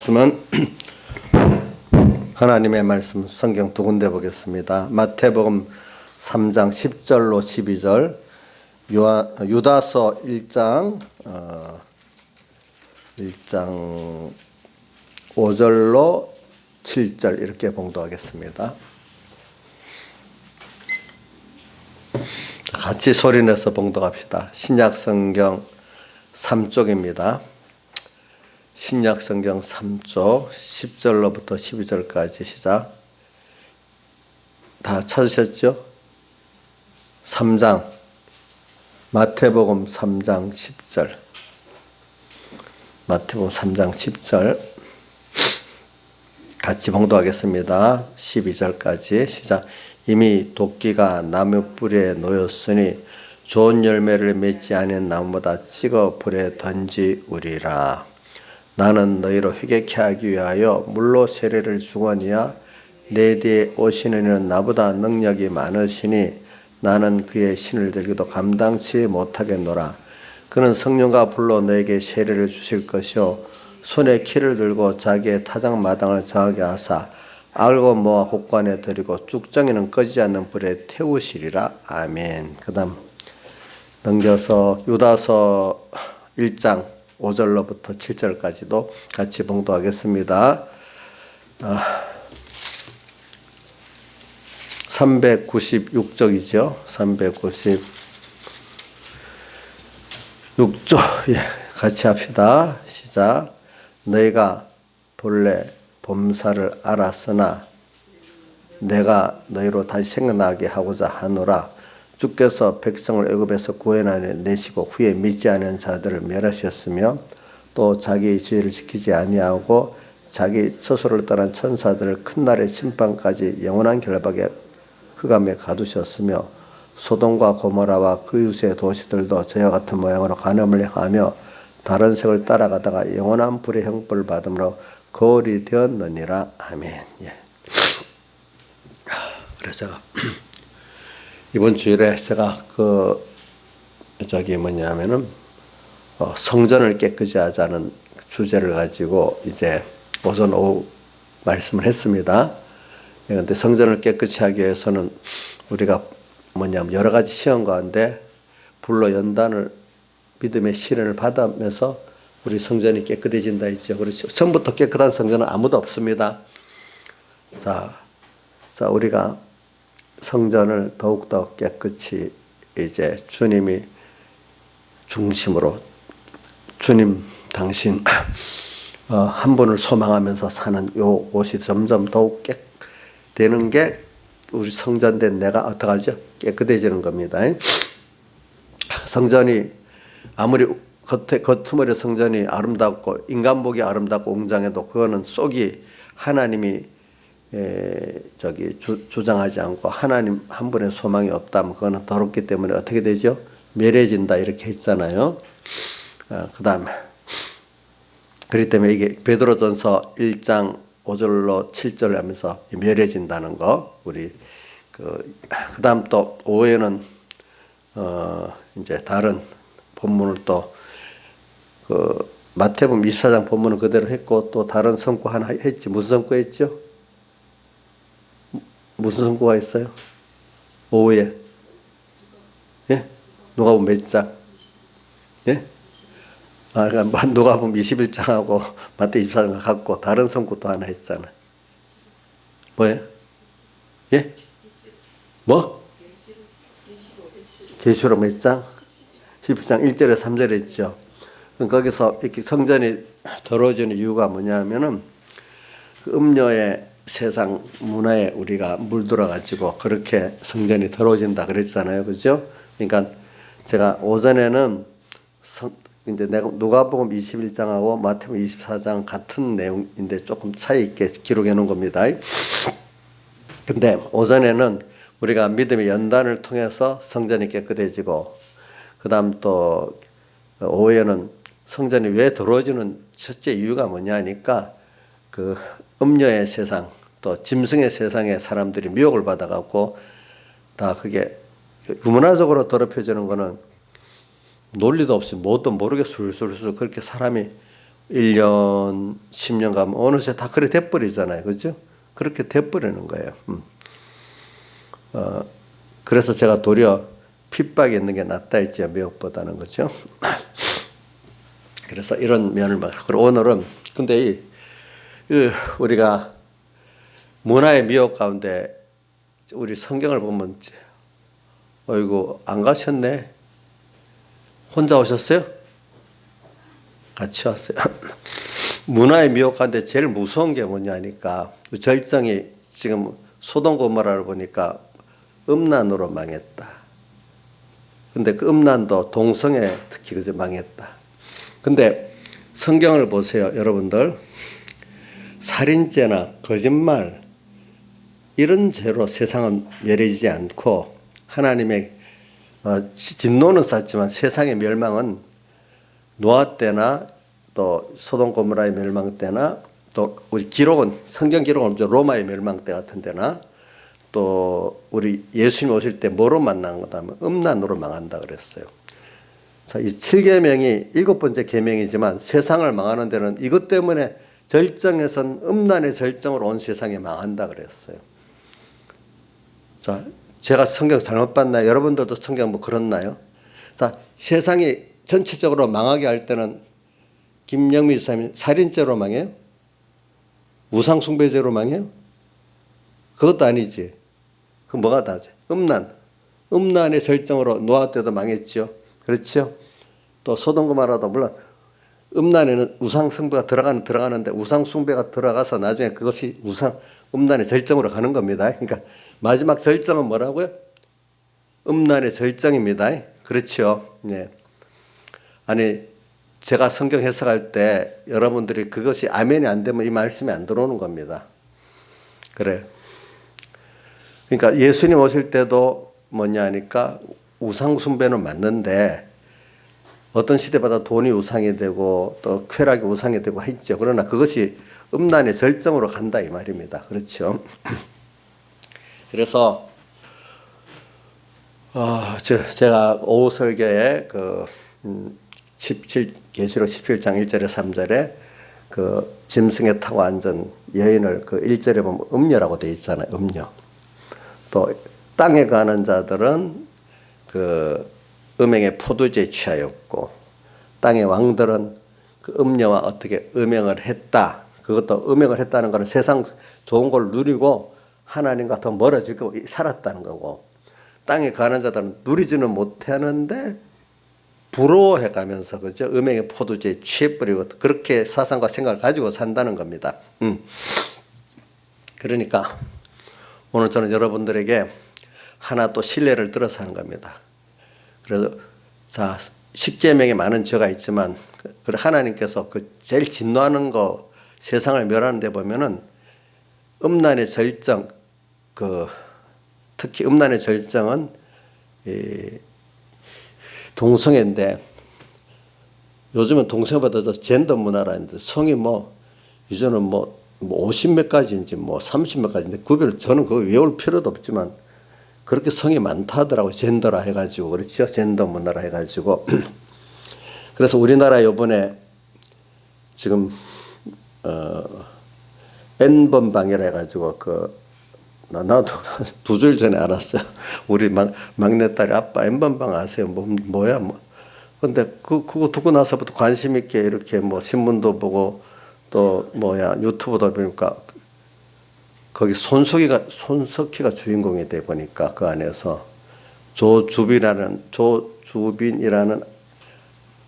말씀은 하나님의 말씀 성경 두 군데 보겠습니다. 마태복음 3장 10절로 12절, 유다서 1장 5절로 7절 이렇게 봉독하겠습니다. 같이 소리내서 봉독합시다. 신약 성경 3쪽입니다. 신약 성경 3쪽 10절로부터 12절까지 시작. 다 찾으셨죠? 3장 마태복음 3장 10절 마태복음 3장 10절 같이 봉독하겠습니다. 12절까지 시작. 이미 도끼가 나무 뿌리에 놓였으니 좋은 열매를 맺지 않은 나무보다 찍어 불에 던지우리라. 나는 너희로 회개케 하기 위하여 물로 세례를 주거니와 내 뒤에 오시는 이는 나보다 능력이 많으시니 나는 그의 신을 들기도 감당치 못하겠노라. 그는 성령과 불로 너에게 세례를 주실 것이요 손에 키를 들고 자기의 타작마당을 정하게 하사 알고 모아 곳간에 들이고 쭉정이는 꺼지지 않는 불에 태우시리라. 아멘. 그 다음 넘겨서 유다서 1장 5절로부터 7절까지도 같이 봉독하겠습니다. 396쪽이죠. 396쪽 같이 합시다. 시작. 너희가 본래 범사를 알았으나 내가 너희로 다시 생각나게 하고자 하노라. 주께서 백성을 애굽에서 구원하내시고 후에 믿지 않은 자들을 멸하셨으며 또 자기의 죄를 지키지 아니하고 자기 스스로를 떠난 천사들을 큰 날의 심판까지 영원한 결박의 흑암에 가두셨으며 소돔과 고모라와 그 이웃의 도시들도 저와 같은 모양으로 간음을 하며 다른 색을 따라가다가 영원한 불의 형벌을 받음으로 거울이 되었느니라. 아멘. 예. 그래서 이번 주일에 제가 성전을 깨끗이 하자는 주제를 가지고 이제 오전 오후 말씀을 했습니다. 그런데 성전을 깨끗이 하기 위해서는 우리가 여러 가지 시험 가운데 불로 연단을 믿음의 시련을 받으면서 우리 성전이 깨끗해진다 했죠. 그렇죠. 처음부터 깨끗한 성전은 아무도 없습니다. 자, 우리가 성전을 더욱더 깨끗이 이제 주님이 중심으로 주님 당신 한 분을 소망하면서 사는 요 곳이 점점 더욱 되는 게 우리 성전된 내가 어떡하죠? 깨끗해지는 겁니다. 성전이 아무리 겉으로 성전이 아름답고 인간복이 아름답고 웅장해도 그거는 속이 하나님이 주장하지 않고 하나님 한 분의 소망이 없다면 그거는 더럽기 때문에 어떻게 되죠? 멸해진다 이렇게 했잖아요. 그 다음에 그렇기 때문에 이게 베드로전서 1장 5절로 7절을 하면서 멸해진다는 거 우리 그 다음 또 오후에는 이제 다른 본문을 또 마태복음 24장 본문을 그대로 했고 또 다른 성구 하나 했지. 무슨 성구 했죠? 무슨 성구가 있어요? 오후에. 예? 누가복음 몇 장? 예? 그러니까 누가복음 21장하고 마태 24장 갖고 다른 성구 또 하나 했잖아. 뭐예요? 예? 뭐? 계시록 몇 장? 10장 1절에 3절에 있죠. 거기서 이렇게 성전이 더러워지는 이유가 뭐냐면은 그 음료의 세상 문화에 우리가 물들어가지고 그렇게 성전이 더러워진다 그랬잖아요. 그죠? 그러니까 제가 오전에는 이제 누가복음 21장하고 마태복음 24장 같은 내용인데 조금 차이 있게 기록해 놓은 겁니다. 근데 오전에는 우리가 믿음의 연단을 통해서 성전이 깨끗해지고 그 다음 또 오후에는 성전이 왜 더러워지는 첫째 이유가 뭐냐니까 그 음녀의 세상 또 짐승의 세상에 사람들이 미혹을 받아갖고 다 그게 문화적으로 더럽혀지는 거는 논리도 없이 뭣도 모르게 술술술 그렇게 사람이 1년, 10년 가면 어느새 다 그래 돼버리잖아요. 그죠? 그렇게 돼버리는 거예요. 그래서 제가 도리어 핍박이 있는 게 낫다 했죠. 미혹보다는. 그죠? 그래서 이런 면을 그리고 오늘은 근데 우리가 문화의 미혹 가운데 우리 성경을 보면 어이구 안 가셨네. 혼자 오셨어요? 같이 왔어요. 문화의 미혹 가운데 제일 무서운 게 뭐냐니까 절정이 지금 소돔 고모라를 보니까 음란으로 망했다. 근데 그 음란도 동성애 특히 그저 망했다. 근데 성경을 보세요, 여러분들. 살인죄나 거짓말 이런 죄로 세상은 멸해지지 않고 하나님의 진노는 쌌지만 세상의 멸망은 노아 때나 또 소돔 고모라의 멸망 때나 또 우리 기록은 성경 기록은 로마의 멸망 때 같은 데나 또 우리 예수님 오실 때 뭐로 만난 거다면 음란으로 망한다 그랬어요. 자, 이 7계명이 7번째 계명이지만 세상을 망하는 데는 이것 때문에 절정에선 음란의 절정으로 온 세상이 망한다 그랬어요. 자, 제가 성경 잘못 봤나요? 여러분들도 성경 뭐 그렇나요? 자, 세상이 전체적으로 망하게 할 때는 김영미 지사님 살인죄로 망해요? 우상숭배죄로 망해요? 그것도 아니지. 그 뭐가 다지? 음란. 음란의 절정으로 노아 때도 망했죠. 그렇죠? 또 소돔 고모라도 물론 음란에는 우상숭배가 들어가는데 우상숭배가 들어가서 나중에 그것이 음란의 절정으로 가는 겁니다. 그러니까 마지막 절정은 뭐라고요? 음란의 절정입니다. 그렇죠? 네. 아니 제가 성경 해석할 때 여러분들이 그것이 아멘이 안 되면 이 말씀이 안 들어오는 겁니다. 그래. 그러니까 예수님 오실 때도 뭐냐 하니까 우상숭배는 맞는데 어떤 시대마다 돈이 우상이 되고 또 쾌락이 우상이 되고 했죠. 그러나 그것이 음란의 절정으로 간다 이 말입니다. 그렇죠. 그래서 제가 오후 설교에 계시록 17장 1절에 3절에 그 짐승에 타고 앉은 여인을 그 1절에 보면 음녀라고 되어 있잖아요. 음녀. 또 땅에 가는 자들은 그 음행의 포도주에 취하였고 땅의 왕들은 그 음녀와 어떻게 음행을 했다. 그것도 음행을 했다는 것은 세상 좋은 걸 누리고 하나님과 더 멀어지고 살았다는 거고 땅에 가는 자들은 누리지는 못하는데 부러워해 가면서 그죠? 음행의 포도주에 취해버리고 그렇게 사상과 생각을 가지고 산다는 겁니다. 그러니까 오늘 저는 여러분들에게 하나 또 신뢰를 들어서 하는 겁니다. 그래서 자, 십계명에 많은 죄가 있지만 하나님께서 그 제일 진노하는 거 세상을 멸하는 데 보면은 음란의 절정 특히 음란의 절정은 동성애인데 요즘은 동성애보다 더 젠더 문화라는데 성이 이제는 50몇 가지인지 30몇 가지인데 구별 저는 그거 외울 필요도 없지만 그렇게 성이 많다 하더라고요. 젠더라 해가지고 그렇죠. 젠더 문화라 해가지고 그래서 우리나라 이번에 지금 N번방이라 해가지고 나도 2주일 전에 알았어요. 우리 막내딸이 아빠 N번방 아세요? 뭐야? 근데 그거 듣고 나서부터 관심 있게 이렇게 신문도 보고 또 유튜브도 보니까 거기 손석희가 주인공이 돼 보니까 그 안에서 조주빈이라는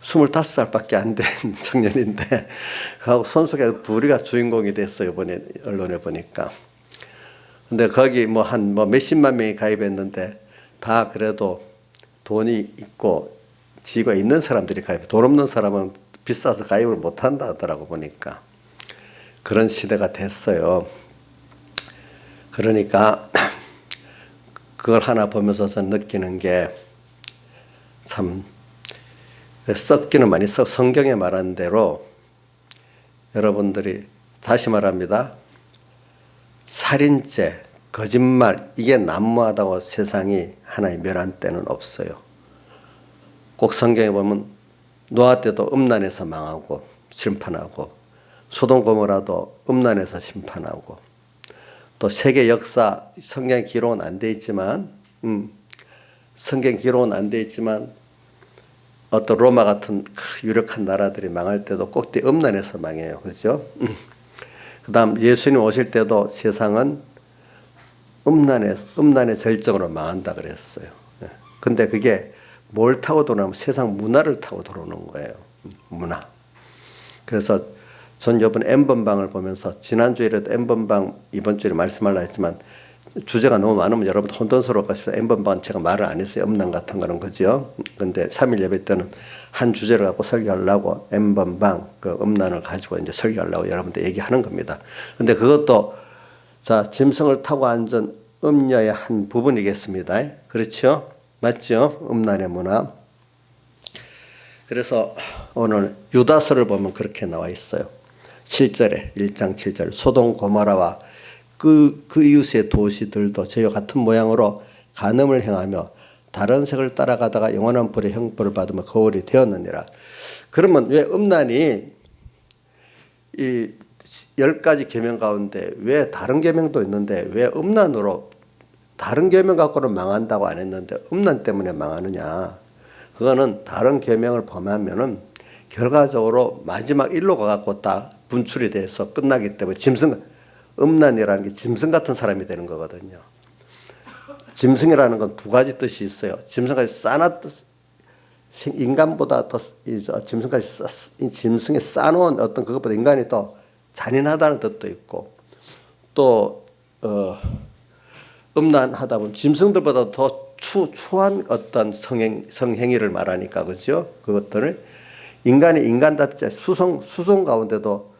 25살밖에 안 된 청년인데 하고 손석희가 둘이가 주인공이 됐어요. 이번에 언론에 보니까. 근데 거기 한 몇십만 명이 가입했는데 다 그래도 돈이 있고 지위가 있는 사람들이 가입해. 돈 없는 사람은 비싸서 가입을 못 한다 하더라고 보니까. 그런 시대가 됐어요. 그러니까 그걸 하나 보면서 전 느끼는 게 참 썩기는 많이 성경에 말한 대로 여러분들이 다시 말합니다. 살인죄, 거짓말 이게 난무하다고 세상이 하나의 멸한 때는 없어요. 꼭 성경에 보면 노아 때도 음란에서 망하고 심판하고 소돔 고모라도 음란에서 심판하고 또 세계 역사 성경 기록은 안 돼 있지만 성경 기록은 안 돼 있지만 어떤 로마 같은 유력한 나라들이 망할 때도 꼭지 음란에서 망해요. 그렇죠? 그다음 예수님 오실 때도 세상은 음란의 절정으로 망한다 그랬어요. 근데 그게 뭘 타고 들어오냐면 세상 문화를 타고 들어오는 거예요. 문화. 그래서 전 이번 N번방을 보면서 지난주에라도 N번방 이번 주에 말씀하려 했지만 주제가 너무 많으면 여러분 혼돈스러울까 싶어서 N번방은 제가 말을 안 했어요. 음란 같은 거는 그죠. 근데 3일 예배 때는 한 주제를 갖고 설교하려고 N번방 그 음란을 가지고 이제 설교하려고 여러분들 얘기하는 겁니다. 근데 그것도 자 짐승을 타고 앉은 음녀의 한 부분이겠습니다. 그렇죠? 맞죠? 음란의 문화. 그래서 오늘 유다서를 보면 그렇게 나와 있어요. 7절에 1장 7절 소돔 고모라와 그 이웃의 도시들도 저희와 같은 모양으로 간음을 행하며 다른 색을 따라가다가 영원한 불의 형벌을 받으며 거울이 되었느니라. 그러면 왜 음란이 이 10가지 계명 가운데 왜 다른 계명도 있는데 왜 음란으로 다른 계명 갖고는 망한다고 안 했는데 음란 때문에 망하느냐. 그거는 다른 계명을 범하면은 결과적으로 마지막 일로 가갖고 다 분출이 돼서 끝나기 때문에 음란이라는 게 짐승 같은 사람이 되는 거거든요. 짐승이라는 건 두 가지 뜻이 있어요. 짐승까지 인간보다 더 짐승에 싸놓은 어떤 그것보다 인간이 더 잔인하다는 뜻도 있고 또 음란하다 보면 짐승들보다 더 추한 어떤 성행위를 말하니까 그죠? 그것들을 인간이 인간답지 수성 가운데도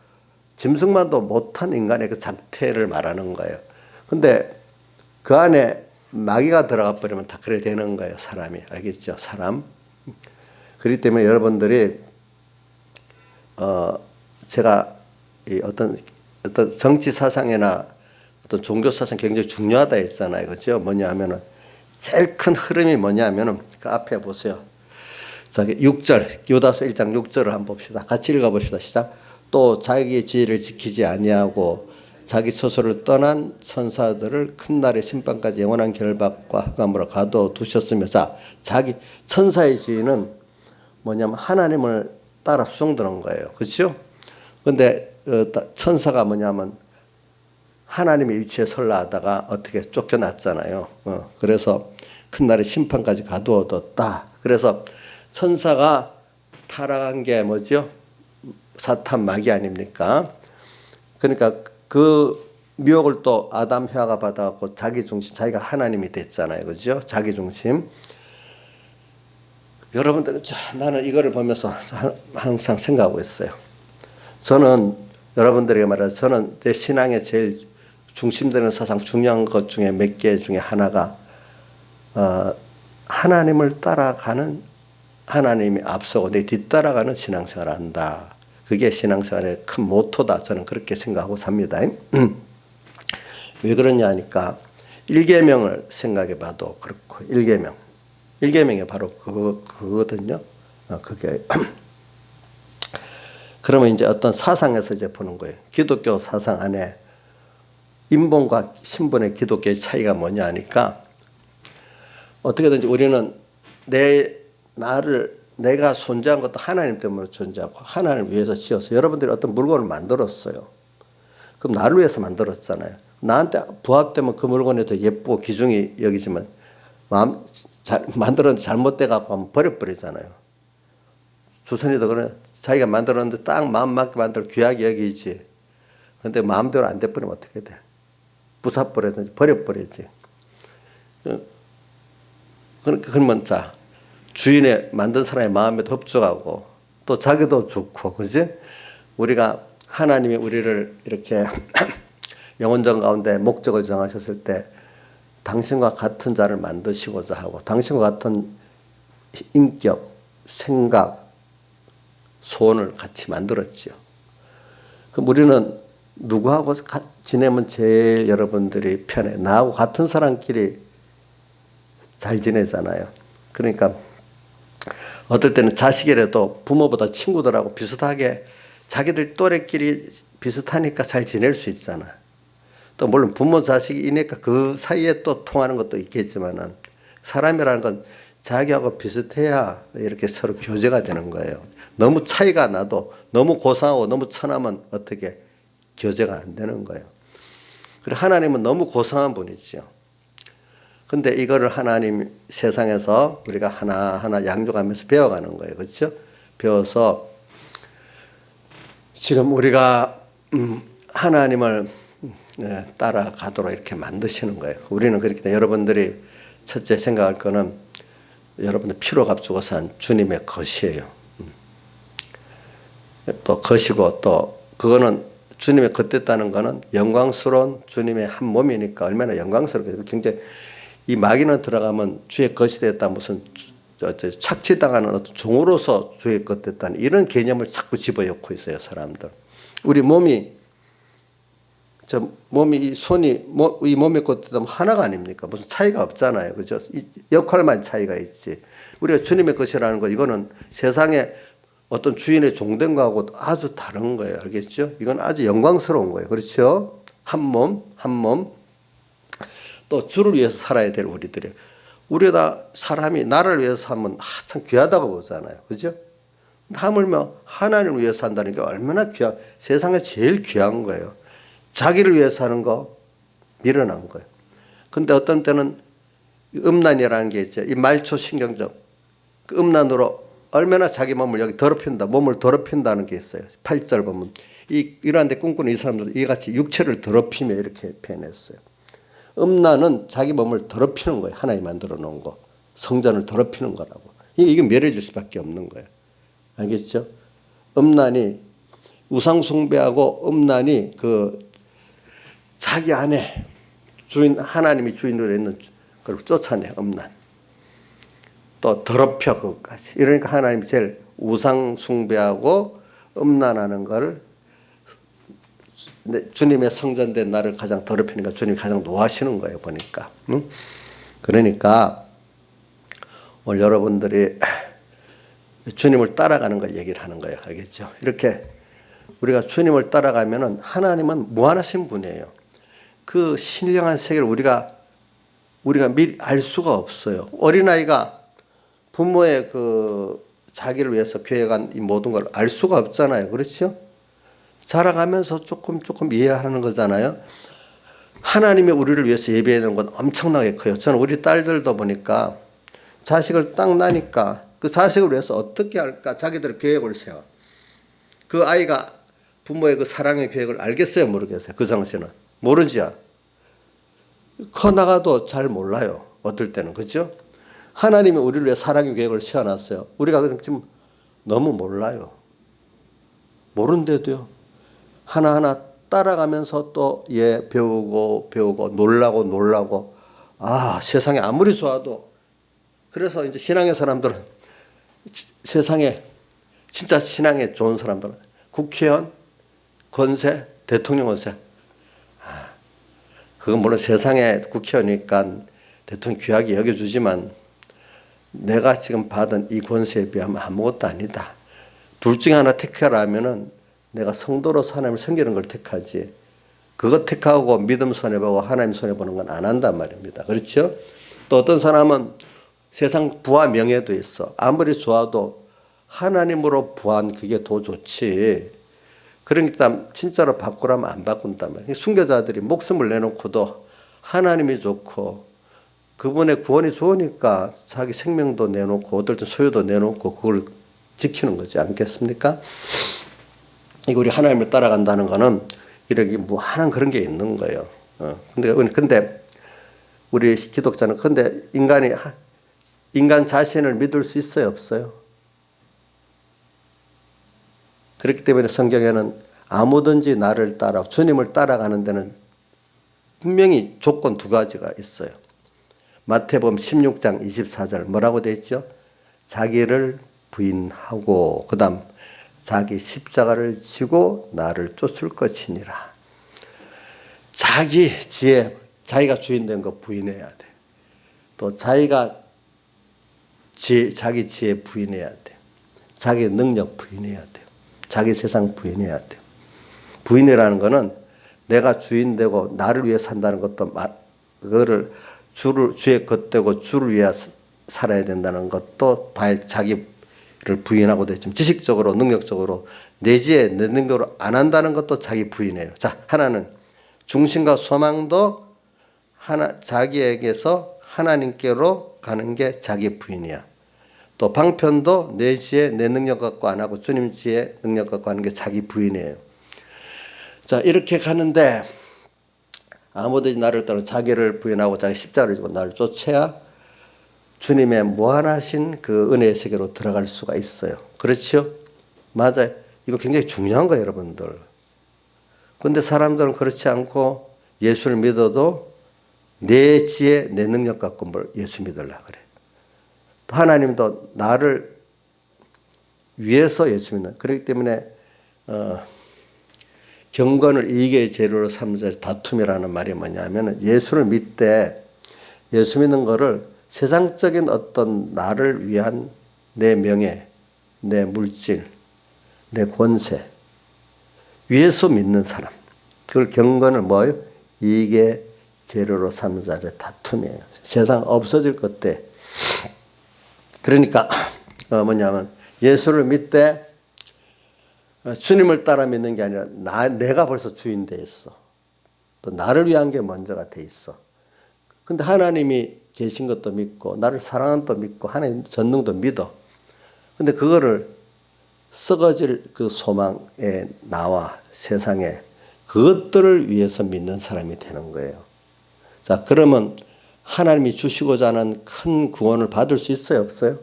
짐승만도 못한 인간의 그 작태를 말하는 거예요. 근데 그 안에 마귀가 들어가 버리면 다 그래 되는 거예요. 사람이. 알겠죠? 사람. 그렇기 때문에 여러분들이 제가 이 어떤 정치 사상이나 어떤 종교 사상 굉장히 중요하다 했잖아요. 그죠? 뭐냐 하면은 제일 큰 흐름이 뭐냐 하면은 그 앞에 보세요. 자, 6절, 유다서 1장 6절을 한번 봅시다. 같이 읽어봅시다. 시작. 또 자기의 지혜를 지키지 아니하고 자기 스스로를 떠난 천사들을 큰 날의 심판까지 영원한 결박과 흑암으로 가둬두셨으며 자, 자기 천사의 지혜는 뭐냐면 하나님을 따라 수종드는 거예요. 그렇죠? 근데 천사가 뭐냐면 하나님의 위치에 설라 하다가 어떻게 쫓겨났잖아요. 그래서 큰 날의 심판까지 가두어뒀다. 그래서 천사가 타락한 게 뭐죠? 사탄 마귀 아닙니까? 그러니까 그 미혹을 또 아담 해와가 받아갖고 자기 중심, 자기가 하나님이 됐잖아요. 그죠? 자기 중심. 여러분들은 나는 이거를 보면서 항상 생각하고 있어요. 저는 여러분들에게 말해서 저는 제 신앙의 제일 중심되는 사상 중요한 것 중에 몇 개 중에 하나가 하나님을 따라가는 하나님이 앞서고 내 뒤따라가는 신앙생활을 한다. 그게 신앙생활의 큰 모토다. 저는 그렇게 생각하고 삽니다. 왜 그러냐 하니까 1계명을 생각해 봐도 그렇고 1계명이 바로 그거거든요. 그게 그러면 이제 어떤 사상에서 이제 보는 거예요. 기독교 사상 안에 인본과 신본의 기독교의 차이가 뭐냐 하니까 어떻게든지 우리는 내가 존재한 것도 하나님 때문에 존재하고 하나님을 위해서 지어서 여러분들이 어떤 물건을 만들었어요. 그럼 나를 위해서 만들었잖아요. 나한테 부합되면 그 물건이 더 예쁘고 귀중히 여기지만 만들었는데 잘못돼 갖고 하면 버려버리잖아요. 주선이도 그래. 자기가 만들었는데 딱 마음 맞게 만들어 귀하게 여기지. 근데 마음대로 안 돼버리면 어떻게 돼? 부숴버리든지 버려버리지. 그러면 자 주인의 만든 사람의 마음에도 흡족하고 또 자기도 좋고 그지? 우리가 하나님이 우리를 이렇게 영혼전 가운데 목적을 정하셨을 때 당신과 같은 자를 만드시고자 하고 당신과 같은 인격, 생각, 소원을 같이 만들었죠. 그럼 우리는 누구하고 지내면 제일 여러분들이 편해? 나하고 같은 사람끼리 잘 지내잖아요. 그러니까 어떨 때는 자식이라도 부모보다 친구들하고 비슷하게 자기들 또래끼리 비슷하니까 잘 지낼 수 있잖아. 또 물론 부모 자식이니까 그 사이에 또 통하는 것도 있겠지만은 사람이라는 건 자기하고 비슷해야 이렇게 서로 교제가 되는 거예요. 너무 차이가 나도 너무 고상하고 너무 천하면 어떻게 교제가 안 되는 거예요. 그리고 하나님은 너무 고상한 분이죠. 근데 이거를 하나님 세상에서 우리가 하나하나 양육하면서 배워가는 거예요. 그렇죠? 배워서 지금 우리가 하나님을 따라가도록 이렇게 만드시는 거예요. 우리는 그렇게 여러분들이 첫째 생각할 거는 여러분들 피로 값주고 산 주님의 것이에요. 또 것이고 또 그거는 주님의 것 됐다는 거는 영광스러운 주님의 한 몸이니까 얼마나 영광스럽게 굉장히 이 마귀는 들어가면 주의 것이 됐다 무슨 착취당하는 어떤 종으로서 주의 것 됐다는 이런 개념을 자꾸 집어넣고 있어요 사람들. 우리 몸이 이 손이 이 몸의 것 됐다면 하나가 아닙니까? 무슨 차이가 없잖아요, 그죠? 역할만 차이가 있지. 우리가 주님의 것이라는 거 이거는 세상에 어떤 주인의 종된 거하고 아주 다른 거예요, 알겠죠? 이건 아주 영광스러운 거예요, 그렇죠? 한 몸, 한 몸. 또 주를 위해서 살아야 될 우리들이. 우리가 사람이 나를 위해서 하면 참 귀하다고 보잖아요. 그죠? 하물며 하나님을 위해서 산다는 게 얼마나 세상에 제일 귀한 거예요. 자기를 위해서 하는 거 미련한 거예요. 근데 어떤 때는 음란이라는 게 있죠. 이 말초 신경적 그 음란으로 얼마나 자기 몸을 여기 더럽힌다. 몸을 더럽힌다는 게 있어요. 8절 보면 이러한 데 꿈꾸는 이 사람들 이같이 육체를 더럽히며 이렇게 표현했어요. 음란은 자기 몸을 더럽히는 거예요. 하나님 만들어 놓은 거. 성전을 더럽히는 거라고. 이게 멸해질 수밖에 없는 거예요. 알겠죠? 음란이 우상숭배하고 음란이 그 자기 안에 주인 하나님이 주인으로 있는 걸 쫓아내 음란. 또 더럽혀 그것까지. 이러니까 하나님이 제일 우상숭배하고 음란하는 걸 주님의 성전된 나를 가장 더럽히니까 주님이 가장 노하시는 거예요 보니까. 그러니까 오늘 여러분들이 주님을 따라가는 걸 얘기를 하는 거예요. 알겠죠? 이렇게 우리가 주님을 따라가면은 하나님은 무한하신 분이에요. 그 신령한 세계를 우리가 미리 알 수가 없어요. 어린아이가 부모의 그 자기를 위해서 계획한 이 모든 걸 알 수가 없잖아요. 그렇죠? 자라가면서 조금 이해하는 거잖아요. 하나님이 우리를 위해서 예배해 놓은 건 엄청나게 커요. 저는 우리 딸들도 보니까 자식을 딱 나니까 그 자식을 위해서 어떻게 할까 자기들 계획을 세워. 그 아이가 부모의 그 사랑의 계획을 알겠어요? 모르겠어요? 그 당시는. 모르지요. 커나가도 잘 몰라요. 어떨 때는. 그렇죠? 하나님이 우리를 위해 사랑의 계획을 세워놨어요. 우리가 지금 너무 몰라요. 모른데도요. 하나하나 따라가면서 또 배우고 놀라고 세상에 아무리 좋아도 그래서 이제 신앙의 사람들은 세상에 진짜 신앙에 좋은 사람들은 국회의원 권세 대통령 권세 그건 물론 세상에 국회의원이니까 대통령 귀하게 여겨주지만 내가 지금 받은 이 권세에 비하면 아무것도 아니다. 둘 중에 하나 택하라면은 내가 성도로서 하나님을 섬기는 걸 택하지. 그거 택하고 믿음 손해보고 하나님 손해보는 건 안 한단 말입니다. 그렇죠? 또 어떤 사람은 세상 부와 명예도 있어. 아무리 좋아도 하나님으로 부한 그게 더 좋지. 그러니까 진짜로 바꾸라면 안 바꾼단 말이에요. 순교자들이 목숨을 내놓고도 하나님이 좋고 그분의 구원이 좋으니까 자기 생명도 내놓고 어떨 때 소유도 내놓고 그걸 지키는 거지 않겠습니까? 이거 우리 하나님을 따라간다는 거는 이렇게 무한한 그런 게 있는 거예요. 근데 우리 기독자는 인간 자신을 믿을 수 있어요, 없어요? 그렇기 때문에 성경에는 아무든지 나를 따라 주님을 따라가는 데는 분명히 조건 두 가지가 있어요. 마태복음 16장 24절 뭐라고 되어 있죠? 자기를 부인하고 그다음 자기 십자가를 지고 나를 쫓을 것이니라. 자기 지혜, 자기가 주인된 거 부인해야 돼. 또 자기 지혜 부인해야 돼. 자기 능력 부인해야 돼. 자기 세상 부인해야 돼요. 부인이라는 거는 내가 주인 되고 나를 위해 산다는 것도 그거를 주의 겉되고 주를 위해 살아야 된다는 것도 자기를 부인하고 됐지만 지식적으로 능력적으로 내지에 내 능력으로 안 한다는 것도 자기 부인해요. 자, 하나는 중심과 소망도 자기에게서 하나님께로 가는 게 자기 부인이야. 또 방편도 내 지혜 내 능력 갖고 안 하고 주님 지혜 능력 갖고 하는 게 자기 부인이에요. 자, 이렇게 가는데 아무든지 나를 따라 자기를 부인하고 자기 십자가를 지고 나를 쫓아야 주님의 무한하신 그 은혜의 세계로 들어갈 수가 있어요. 그렇죠? 맞아요. 이거 굉장히 중요한 거예요, 여러분들. 그런데 사람들은 그렇지 않고 예수를 믿어도 내 지혜, 내 능력 갖고 뭘 예수 믿으려고 그래. 하나님도 나를 위해서 예수 믿는. 그렇기 때문에 경건을 이익의 재료로 삼자 다툼이라는 말이 뭐냐면 예수를 믿되 예수 믿는 거를 세상적인 어떤 나를 위한 내 명예, 내 물질, 내 권세 위해서 믿는 사람. 그걸 경건을 뭐예요? 이익의 재료로 삼자의 다툼이에요. 세상 없어질 것 때. 그러니까 뭐냐면 예수를 믿되 주님을 따라 믿는 게 아니라 내가 벌써 주인 돼 있어. 또 나를 위한 게 먼저가 돼 있어. 근데 하나님이 계신 것도 믿고 나를 사랑하는 것도 믿고 하나님 전능도 믿어. 근데 그거를 썩어질 그 소망에 나와 세상에 그것들을 위해서 믿는 사람이 되는 거예요. 자, 그러면 하나님이 주시고자 하는 큰 구원을 받을 수 있어요, 없어요?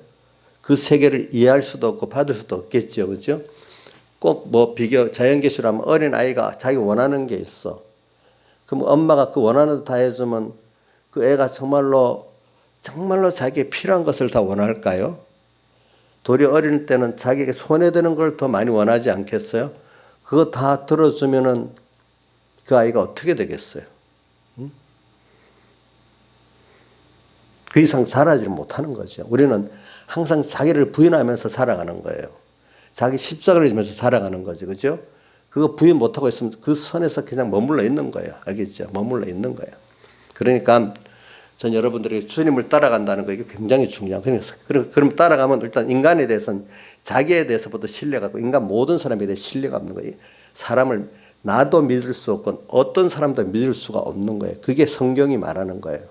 그 세계를 이해할 수도 없고 받을 수도 없겠죠, 그렇죠? 꼭 뭐 자연계시라면 어린아이가 자기 원하는 게 있어. 그럼 엄마가 그 원하는 거 다 해주면 그 애가 정말로 자기에 필요한 것을 다 원할까요? 도리어 어릴 때는 자기에게 손해되는 걸 더 많이 원하지 않겠어요? 그거 다 들어주면은 그 아이가 어떻게 되겠어요? 그 이상 자라지를 못하는 거죠. 우리는 항상 자기를 부인하면서 살아가는 거예요. 자기 십자가를 지면서 살아가는 거죠. 그죠? 그거 부인 못하고 있으면 그 선에서 그냥 머물러 있는 거예요. 알겠죠? 머물러 있는 거예요. 그러니까 전 여러분들이 주님을 따라간다는 거 이게 굉장히 중요한 거예요. 그럼 따라가면 일단 인간에 대해서는 자기에 대해서부터 신뢰가 있고 인간 모든 사람에 대해 신뢰가 없는 거예요. 사람을 나도 믿을 수 없고 어떤 사람도 믿을 수가 없는 거예요. 그게 성경이 말하는 거예요.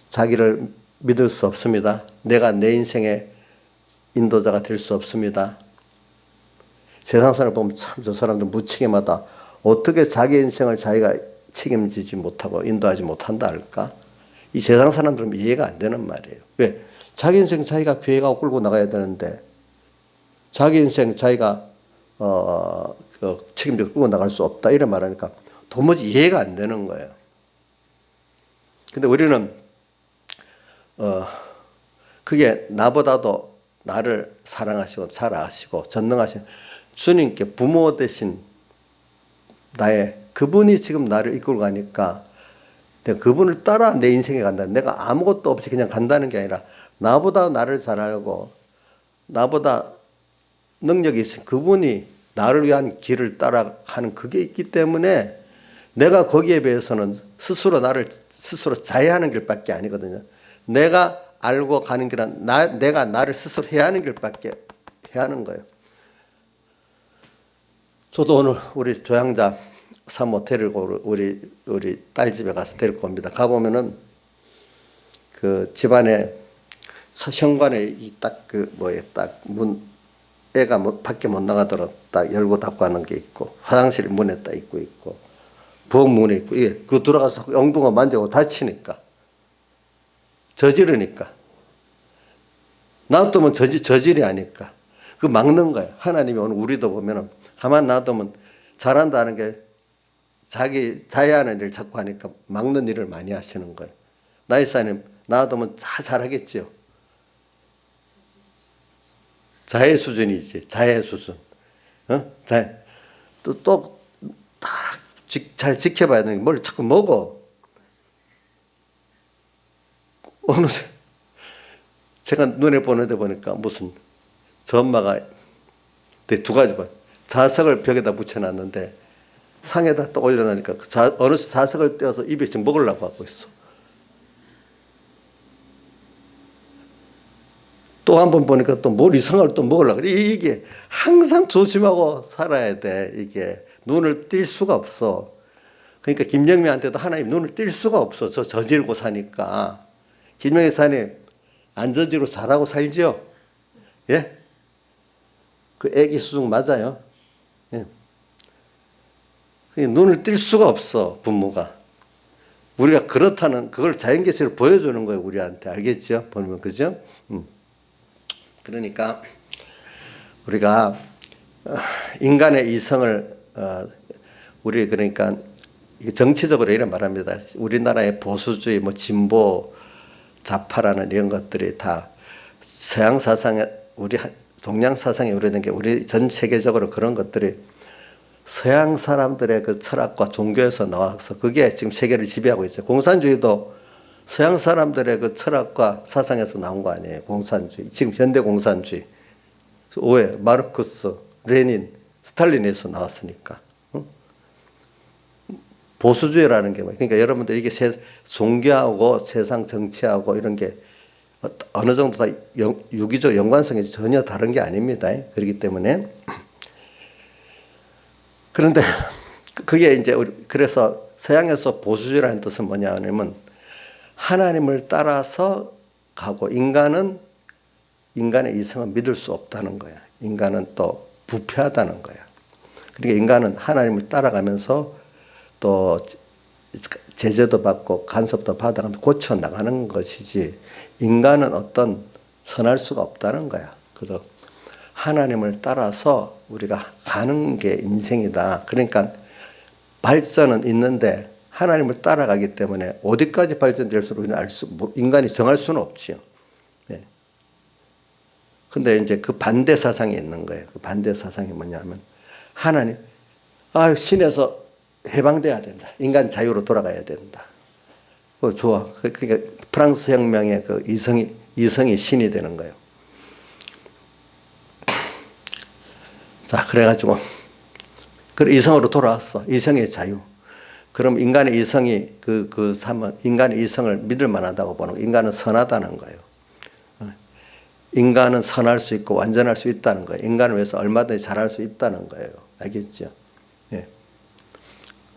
자기를 믿을 수 없습니다. 내가 내 인생의 인도자가 될 수 없습니다. 세상 사람을 보면 참 저 사람들 무책임하다. 어떻게 자기 인생을 자기가 책임지지 못하고 인도하지 못한다 할까? 이 세상 사람들은 이해가 안 되는 말이에요. 왜? 자기 인생 자기가 교회가 끌고 나가야 되는데 자기 인생 자기가 책임지고 끌고 나갈 수 없다 이런 말하니까 도무지 이해가 안 되는 거예요. 근데 우리는 그게 나보다도 나를 사랑하시고 잘 아시고 전능하신 주님께 부모 되신 나의 그분이 지금 나를 이끌고 가니까 내가 그분을 따라 내 인생에 간다. 내가 아무것도 없이 그냥 간다는 게 아니라 나보다 나를 잘 알고 나보다 능력이 있으신 그분이 나를 위한 길을 따라가는 그게 있기 때문에 내가 거기에 비해서는 스스로 나를 스스로 자해하는 길밖에 아니거든요. 내가 알고 가는 길은 내가 나를 스스로 해야 하는 길밖에 해야 하는 거예요. 저도 오늘 우리 조향자 사모 데리고 우리 딸 집에 가서 데리고 옵니다. 가보면은 그 집안에 현관에 딱 문 애가 밖에 못 나가도록 딱 열고 닫고 하는 게 있고 화장실 문에 딱 있고 부엌 문에 있고 그 들어가서 엉뚱한 만지고 다치니까 저지르니까 놔두면 저질이 아니까 그 막는 거예요. 하나님이 오늘 우리도 보면은 가만 놔두면 잘한다는 게 자기 자해하는 일을 자꾸 하니까 막는 일을 많이 하시는 거예요. 나이사님 놔두면 다 잘하겠죠. 자해 수준이지. 자해 수준. 자해. 또 잘 지켜봐야 되는 게 뭘 자꾸 먹어. 어느 제가 눈에 보는 데 보니까 무슨 저 엄마가 근데 두 가지 봐. 자석을 벽에다 붙여놨는데 상에다 또 올려놓으니까 어느 자석을 떼어서 입에 지금 먹으려고 하고 있어. 또 한 번 보니까 또 뭘 이상한 걸 또 먹으려고 그래. 이게 항상 조심하고 살아야 돼. 이게 눈을 뗄 수가 없어. 그러니까 김영미한테도 하나님 눈을 뗄 수가 없어. 저 저지르고 사니까. 김영미 사님 안 저지르고 잘하고 살죠? 예? 그 애기 수중 맞아요. 예. 눈을 뗄 수가 없어, 부모가. 우리가 그렇다는 그걸 자연계시로 보여주는 거예요, 우리한테. 알겠죠? 보면 그죠? 그러니까 우리가 인간의 이성을 우리 그러니까 정치적으로 이런 말합니다. 우리나라의 보수주의, 뭐 진보, 좌파라는 이런 것들이 다 서양 사상에 우리 동양 사상에 우려된 게 우리 전 세계적으로 그런 것들이 서양 사람들의 그 철학과 종교에서 나와서 그게 지금 세계를 지배하고 있죠. 공산주의도 서양 사람들의 그 철학과 사상에서 나온 거 아니에요. 공산주의. 지금 현대 공산주의. 왜? 마르크스, 레닌, 스탈린에서 나왔으니까. 보수주의라는 게 뭐예요? 그러니까 여러분들 이게 종교하고 세상 정치하고 이런 게 어느 정도 다 유기적 연관성이 전혀 다른 게 아닙니다. 그렇기 때문에 그런데 그게 이제 그래서 서양에서 보수주의라는 뜻은 뭐냐 하면 하나님을 따라서 가고 인간의 이성을 믿을 수 없다는 거야. 인간은 또 부패하다는 거야. 그러니까 인간은 하나님을 따라가면서 또 제재도 받고 간섭도 받아가면서 고쳐 나가는 것이지 인간은 어떤 선할 수가 없다는 거야. 그래서 하나님을 따라서 우리가 가는 게 인생이다. 그러니까 발전은 있는데 하나님을 따라가기 때문에 어디까지 발전될수록 우리는 인간이 정할 수는 없지요. 네. 근데 이제 그 반대 사상이 있는 거예요. 그 반대 사상이 뭐냐면 하나님, 신에서 해방돼야 된다. 인간 자유로 돌아가야 된다. 좋아. 그러니까 프랑스 혁명의 그 이성이 신이 되는 거예요. 자, 그래가지고 이성으로 돌아왔어. 이성의 자유. 그럼 인간의 이성이 인간의 이성을 믿을 만하다고 보는 거예요. 인간은 선하다는 거예요. 인간은 선할 수 있고 완전할 수 있다는 거예요. 인간을 위해서 얼마든지 잘할 수 있다는 거예요. 알겠죠? 예.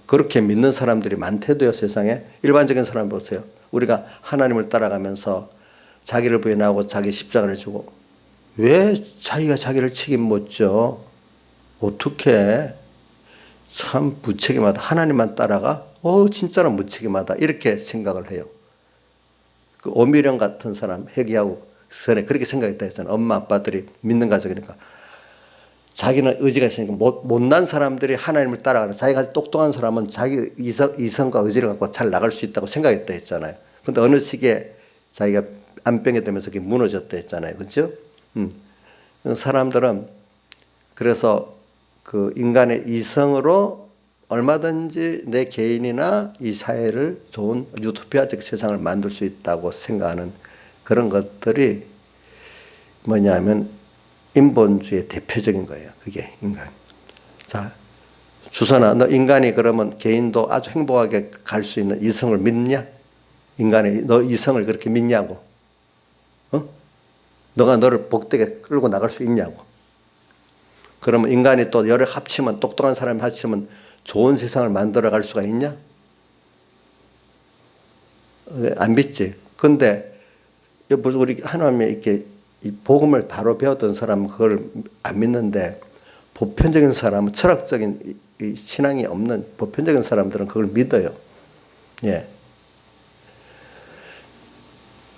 그렇게 믿는 사람들이 많대도요, 세상에. 일반적인 사람 보세요. 우리가 하나님을 따라가면서 자기를 부인하고 자기 십자가를 지고 왜 자기가 자기를 책임 못 져? 어떻게? 참 무책임하다. 하나님만 따라가? 진짜로 무책임하다. 이렇게 생각을 해요. 그 오미령 같은 사람, 회개하고 전에 그렇게 생각했다 했잖아요. 엄마, 아빠들이 믿는 가족이니까. 자기는 의지가 있으니까 못난 사람들이 하나님을 따라가는 자기가 똑똑한 사람은 자기 이성과 의지를 갖고 잘 나갈 수 있다고 생각했다 했잖아요. 근데 어느 시기에 자기가 안병이 되면서 그게 무너졌다 했잖아요. 그렇죠? 사람들은 그래서 그 인간의 이성으로 얼마든지 내 개인이나 이 사회를 좋은 유토피아적 세상을 만들 수 있다고 생각하는 그런 것들이 뭐냐면 인본주의의 대표적인 거예요. 그게 인간. 자, 주선아, 너 인간이 그러면 개인도 아주 행복하게 갈 수 있는 이성을 믿냐? 너 이성을 그렇게 믿냐고? 너가 너를 복되게 끌고 나갈 수 있냐고? 그러면 인간이 또 여러 합치면 똑똑한 사람이 합치면 좋은 세상을 만들어 갈 수가 있냐? 안 믿지. 근데 우리 하나님의 이렇게 이 복음을 바로 배웠던 사람은 그걸 안 믿는데 보편적인 사람은 철학적인 신앙이 없는 보편적인 사람들은 그걸 믿어요. 예.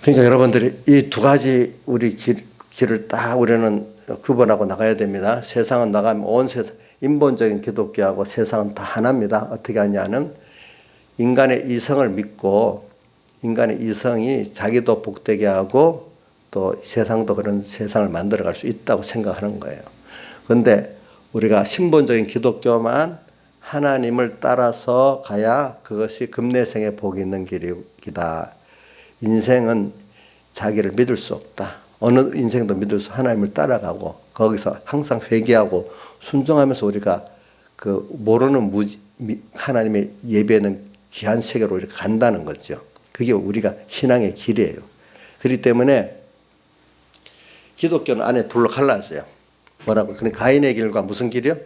그러니까 여러분들이 이 두 가지 우리 길을 딱 우리는 구분하고 나가야 됩니다. 세상은 나가면 온 세상, 인본적인 기독교하고 세상은 다 하나입니다. 어떻게 하냐는 인간의 이성을 믿고 인간의 이성이 자기도 복되게 하고 또 세상도 그런 세상을 만들어갈 수 있다고 생각하는 거예요. 그런데 우리가 신본적인 기독교만 하나님을 따라서 가야 그것이 금내생에 복이 있는 길이다. 인생은 자기를 믿을 수 없다. 어느 인생도 믿을 수 하나님을 따라가고 거기서 항상 회개하고 순종하면서 우리가 그 모르는 하나님의 예배는 귀한 세계로 이렇게 간다는 거죠. 그게 우리가 신앙의 길이에요. 그렇기 때문에 기독교는 안에 둘로 갈라져요. 뭐라고? 그러니까 가인의 길과 무슨 길이요?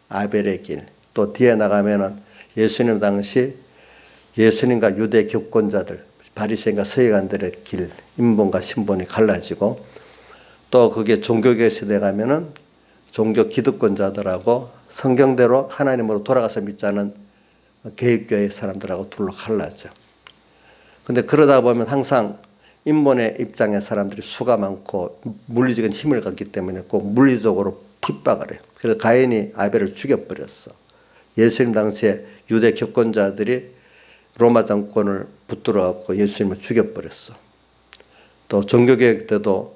아벨의 길. 또 뒤에 나가면은 예수님 당시 예수님과 유대 교권자들, 바리새인과 서기관들의 길, 인본과 신본이 갈라지고, 또 그게 종교계 시대에 가면은 종교 기득권자들하고 성경대로 하나님으로 돌아가서 믿자는 개혁교회 사람들하고 둘로 갈라져. 근데 그러다 보면 항상 인본의 입장의 사람들이 수가 많고 물리적인 힘을 갖기 때문에 꼭 물리적으로 핍박을 해요. 그래서 가인이 아벨을 죽여버렸어. 예수님 당시에 유대 교권자들이 로마 정권을 붙들어갖고 예수님을 죽여버렸어. 또 종교개혁 때도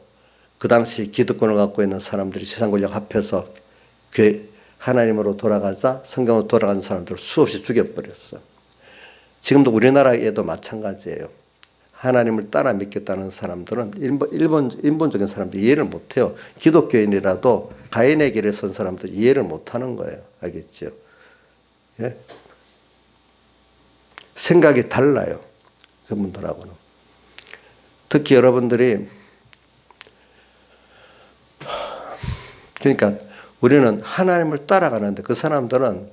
그 당시 기득권을 갖고 있는 사람들이 세상 권력 합해서 하나님으로 돌아가자 성경으로 돌아가는 사람들을 수없이 죽여버렸어. 지금도 우리나라에도 마찬가지예요. 하나님을 따라 믿겠다는 사람들은 인본적인 사람들이 이해를 못해요. 기독교인이라도 가인의 길에 선 사람들 이해를 못하는 거예요. 알겠죠? 예? 생각이 달라요. 그분들하고는. 특히 여러분들이 그러니까 우리는 하나님을 따라가는데 그 사람들은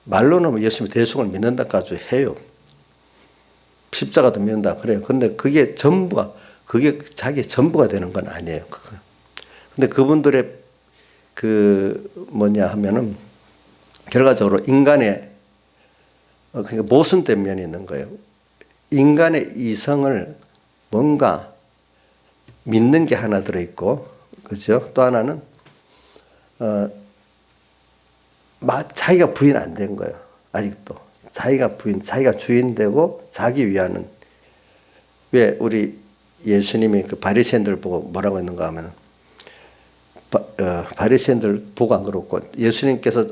말로는 예수님의 대속을 믿는다까지 해요. 십자가도 믿는다 그래요. 근데 그게 전부가 그게 자기 전부가 되는 건 아니에요. 근데 그분들의 그 뭐냐 하면은 결과적으로 인간의 그러니까 모순된 면이 있는 거예요. 인간의 이성을 뭔가 믿는 게 하나 들어있고, 그죠? 또 하나는 자기가 부인 안 된 거예요. 아직도 자기가 주인 되고 자기 위하는. 왜 우리 예수님이 그 바리새인들 보고 뭐라고 했는가 하면 바리새인들 보고 안 그렇고 예수님께서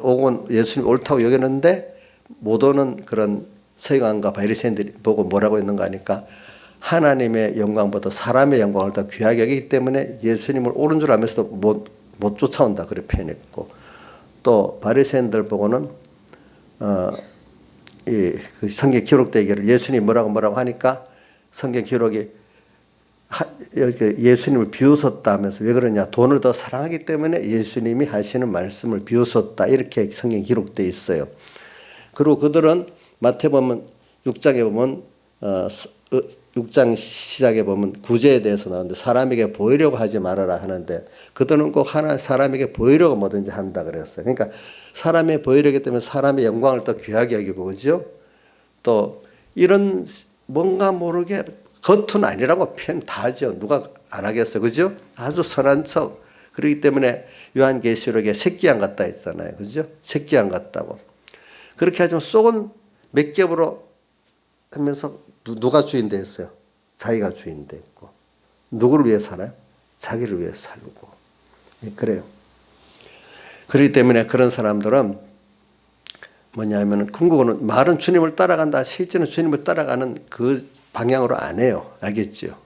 예수님 옳다고 여겼는데 못 오는 그런 서기관과 바리새인들이 보고 뭐라고 했는가 하니까 하나님의 영광보다 사람의 영광을 더 귀하게 여기기 때문에 예수님을 옳은 줄 알면서도 못 쫓아온다 그렇게 표현했고, 또 바리새인들 보고는 그 성경 기록되기를 예수님이 뭐라고 하니까 성경 기록이 예수님을 비웃었다 하면서 왜 그러냐, 돈을 더 사랑하기 때문에 예수님이 하시는 말씀을 비웃었다 이렇게 성경 기록되어 있어요. 그리고 그들은 마태복음 6장에 보면 6장 시작에 보면 구제에 대해서 나오는데 사람에게 보이려고 하지 말아라 하는데 그들은 꼭 사람에게 보이려고 뭐든지 한다 그랬어요. 그러니까 사람의 보이려기 때문에 사람의 영광을 더 귀하게 여기고, 그죠? 또 이런 뭔가 모르게 겉은 아니라고 표현 다 하죠. 누가 안 하겠어요, 그죠? 아주 선한 척. 그렇기 때문에 요한계시록에 새끼양 같다 했잖아요, 그죠? 새끼양 같다고. 그렇게 하지만 속은 몇 겹으로 하면서 누가 주인 됐어요? 자기가 주인 됐고. 누구를 위해 살아요? 자기를 위해 살고. 그래요. 그렇기 때문에 그런 사람들은 뭐냐면 궁극은 말은 주님을 따라간다. 실제는 주님을 따라가는 그 방향으로 안 해요. 알겠죠?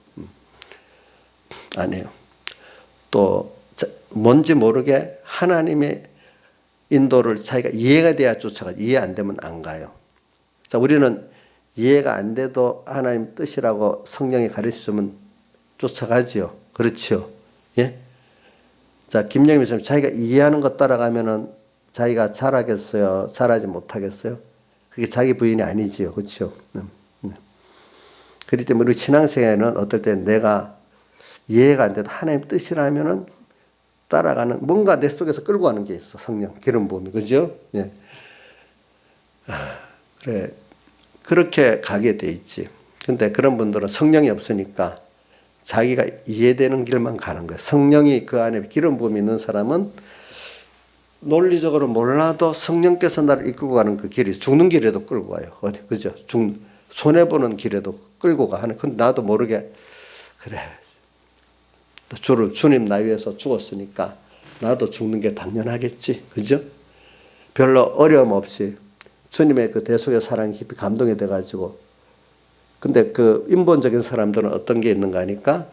안 해요. 또 뭔지 모르게 하나님의 인도를 자기가 이해가 돼야 쫓아가죠. 이해 안 되면 안 가요. 자, 우리는 이해가 안 돼도 하나님 뜻이라고 성령이 가르치면 쫓아가지요. 그렇죠? 예? 자, 김영민 선생님, 자기가 이해하는 것 따라가면은 자기가 잘하겠어요? 잘하지 못하겠어요? 그게 자기 부인이 아니지요. 그렇죠? 그렇기 때문에 우리 신앙생활에는 어떨 때 내가 이해가 안 돼도 하나님 뜻이라면은 따라가는 뭔가 내 속에서 끌고 가는 게 있어. 성령, 기름 부음이. 그죠? 예. 그래. 그렇게 가게 돼 있지. 근데 그런 분들은 성령이 없으니까 자기가 이해되는 길만 가는 거예요. 성령이 그 안에 기름 부음이 있는 사람은 논리적으로 몰라도 성령께서 나를 이끌고 가는 그 길이 죽는 길에도 끌고 가요. 어디, 그죠? 손해보는 길에도 끌고 가. 근데 나도 모르게, 그래. 주님 나 위해서 죽었으니까 나도 죽는 게 당연하겠지. 그죠? 별로 어려움 없이 주님의 그 대속의 사랑이 깊이 감동이 돼가지고. 근데 그 인본적인 사람들은 어떤 게 있는가 하니까